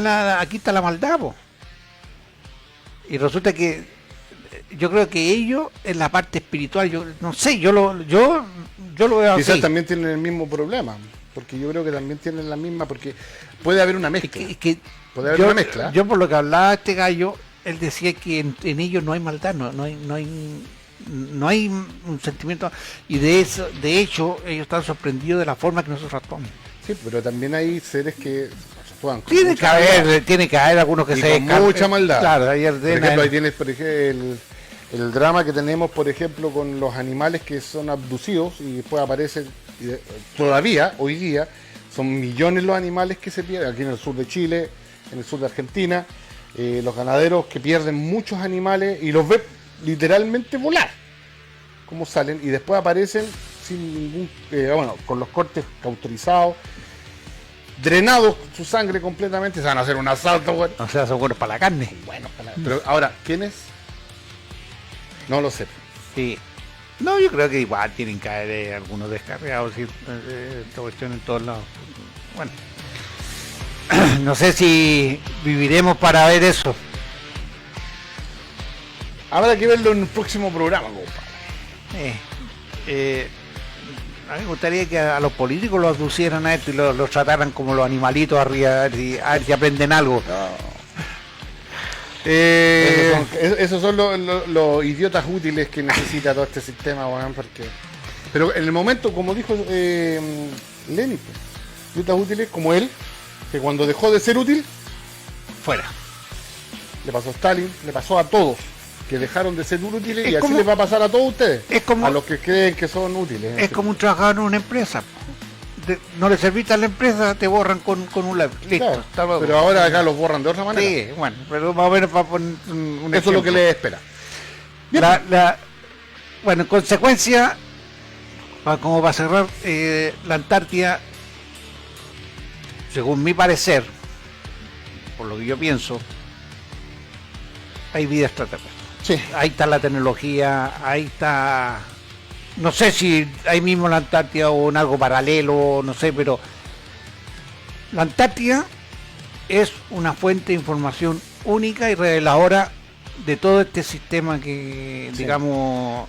la maldad, po. Y resulta que yo creo que ellos en la parte espiritual, yo no sé, yo lo veo Quizás así. también tienen el mismo problema, porque yo creo que también tienen la misma, porque puede haber una Es mezcla. que Puede haber una mezcla. yo por lo que hablaba este gallo, él decía que en ellos no hay maldad, no hay un sentimiento, y de hecho ellos están sorprendidos de la forma que nosotros actuamos. Sí, pero también hay seres que actúan con Tiene mucha maldad. que haber algunos que Y se con mucha maldad. Claro, ayer Por ejemplo, ahí tienes el drama que tenemos, por ejemplo, con los animales que son abducidos y después aparecen, todavía, hoy día, son millones los animales que se pierden, aquí en el sur de Chile, en el sur de Argentina, los ganaderos que pierden muchos animales y los ven literalmente volar, como salen, y después aparecen sin ningún, con los cortes cauterizados, drenados su sangre completamente, se van a hacer un asalto, bueno. O sea, son buenos para la carne. Bueno, pero ahora, ¿quién es? No lo sé. Sí. No, yo creo que igual tienen que haber algunos descarriados y esta cuestión en todos lados. Bueno, no sé si viviremos para ver eso. Habrá que verlo en el próximo programa, compadre. A mí me gustaría que a los políticos los abducieran a esto y los trataran como los animalitos arriba, a ver si aprenden algo. Esos son los idiotas útiles que necesita todo este sistema, weón, porque... Pero en el momento, como dijo Lenin, pues, idiotas útiles como él, que cuando dejó de ser útil, Fuera. le pasó a Stalin, le pasó a todos, que dejaron de ser útiles, Es y así como- les va a pasar a todos ustedes, es como- a los que creen que son útiles. Es como un trabajador en una empresa. No le serviste a la empresa, te borran con un lápiz. Listo, Claro, hasta luego. pero ahora acá los borran de otra manera. Sí, bueno, pero más o menos para poner un Eso es lo que ejemplo. les espera. Bien. Bueno, en consecuencia, como para cerrar, la Antártida, según mi parecer, por lo que yo pienso, hay vida extraterrestre. Sí. Ahí está la tecnología, ahí está... No sé si ahí mismo en la Antártida o en algo paralelo, no sé, pero la Antártida es una fuente de información única y reveladora de todo este sistema que, Sí. digamos,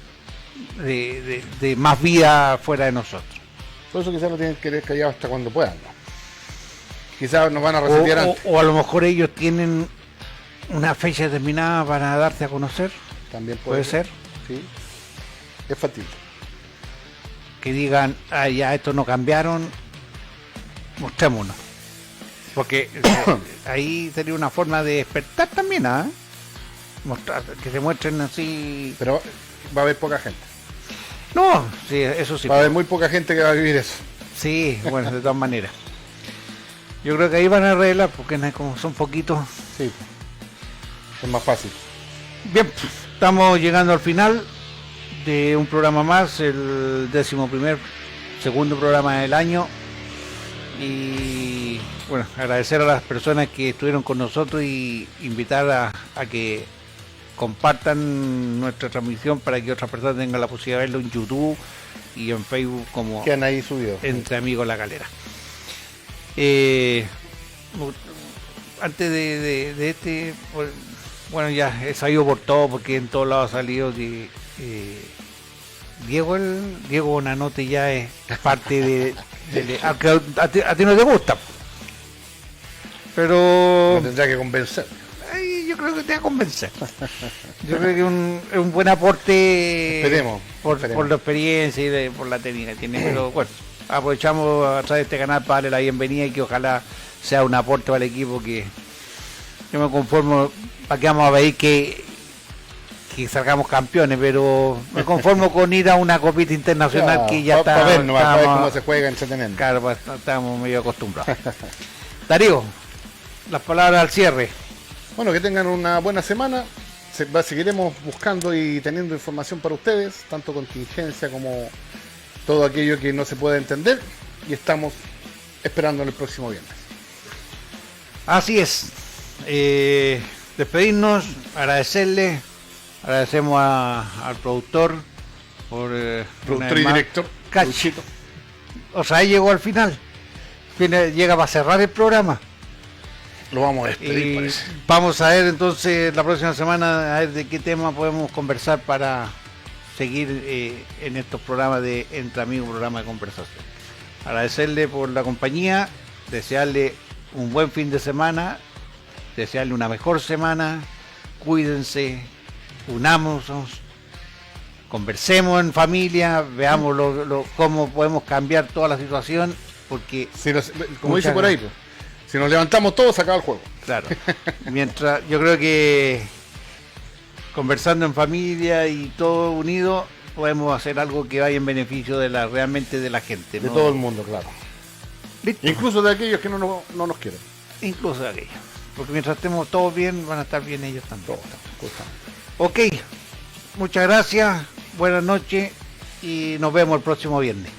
de más vida fuera de nosotros. Por eso quizás lo tienen que querer callado hasta cuando puedan, ¿no? Quizás nos van a resetear antes. O a lo mejor ellos tienen una fecha determinada para darse a conocer, También puede ser. Sí. Es factible. Que digan, ah, ya esto no cambiaron, mostrémonos. Porque ahí sería una forma de despertar también, ¿ah? Mostrar, que se muestren así. Pero va a haber poca gente. No, sí, eso sí. Va a haber muy poca gente que va a vivir eso. Sí, bueno, de todas maneras. Yo creo que ahí van a arreglar, porque como son poquitos. Sí. Es más fácil. Bien, estamos llegando al final de un programa más, el segundo programa del año, y bueno, agradecer a las personas que estuvieron con nosotros y invitar a que compartan nuestra transmisión para que otras personas tengan la posibilidad de verlo en YouTube y en Facebook como Quedan ahí subidos. Entre Amigos La Calera. Antes de este, bueno, ya he salido por todo, porque en todos lados ha salido que Diego Bonanote ya es parte aunque a ti no te gusta, pero Me tendrá que convencer. yo creo que te va a convencer. Yo creo que es un buen aporte. Esperemos. Por la experiencia y por la técnica que tiene, pero bueno, aprovechamos a través de este canal para darle la bienvenida y que ojalá sea un aporte para el equipo, que yo me conformo, para que vamos a ver que salgamos campeones, pero me conformo con ir a una copita internacional que ya está. Para ver nomás, para ver estamos- cómo se juega entreteniendo. Claro, pues, estamos medio acostumbrados. Darío, las palabras al cierre. Bueno, que tengan una buena semana. Seguiremos buscando y teniendo información para ustedes, tanto contingencia como todo aquello que no se puede entender, y estamos esperando el próximo viernes. Así es. Despedirnos, agradecemos al productor por Productor y director. Cach. Luchito. O sea, llegó al final. Llega para cerrar el programa. Lo vamos a despedir, Y parece. vamos a ver entonces la próxima semana a ver de qué tema podemos conversar para seguir en estos programas de Entre Amigos, programa de conversación. Agradecerle por la compañía, desearle un buen fin de semana, desearle una mejor semana, cuídense, unámonos, conversemos en familia, veamos cómo podemos cambiar toda la situación, porque como dice por ahí, pues, si nos levantamos todos se acaba el juego. claro, mientras yo creo que conversando en familia y todo unido podemos hacer algo que vaya en beneficio realmente de la gente, De ¿no? todo el mundo, claro. Listo. Incluso de aquellos que no nos quieren. Incluso de aquellos, porque mientras estemos todos bien van a estar bien ellos también. Todos. Ok, muchas gracias, buenas noches y nos vemos el próximo viernes.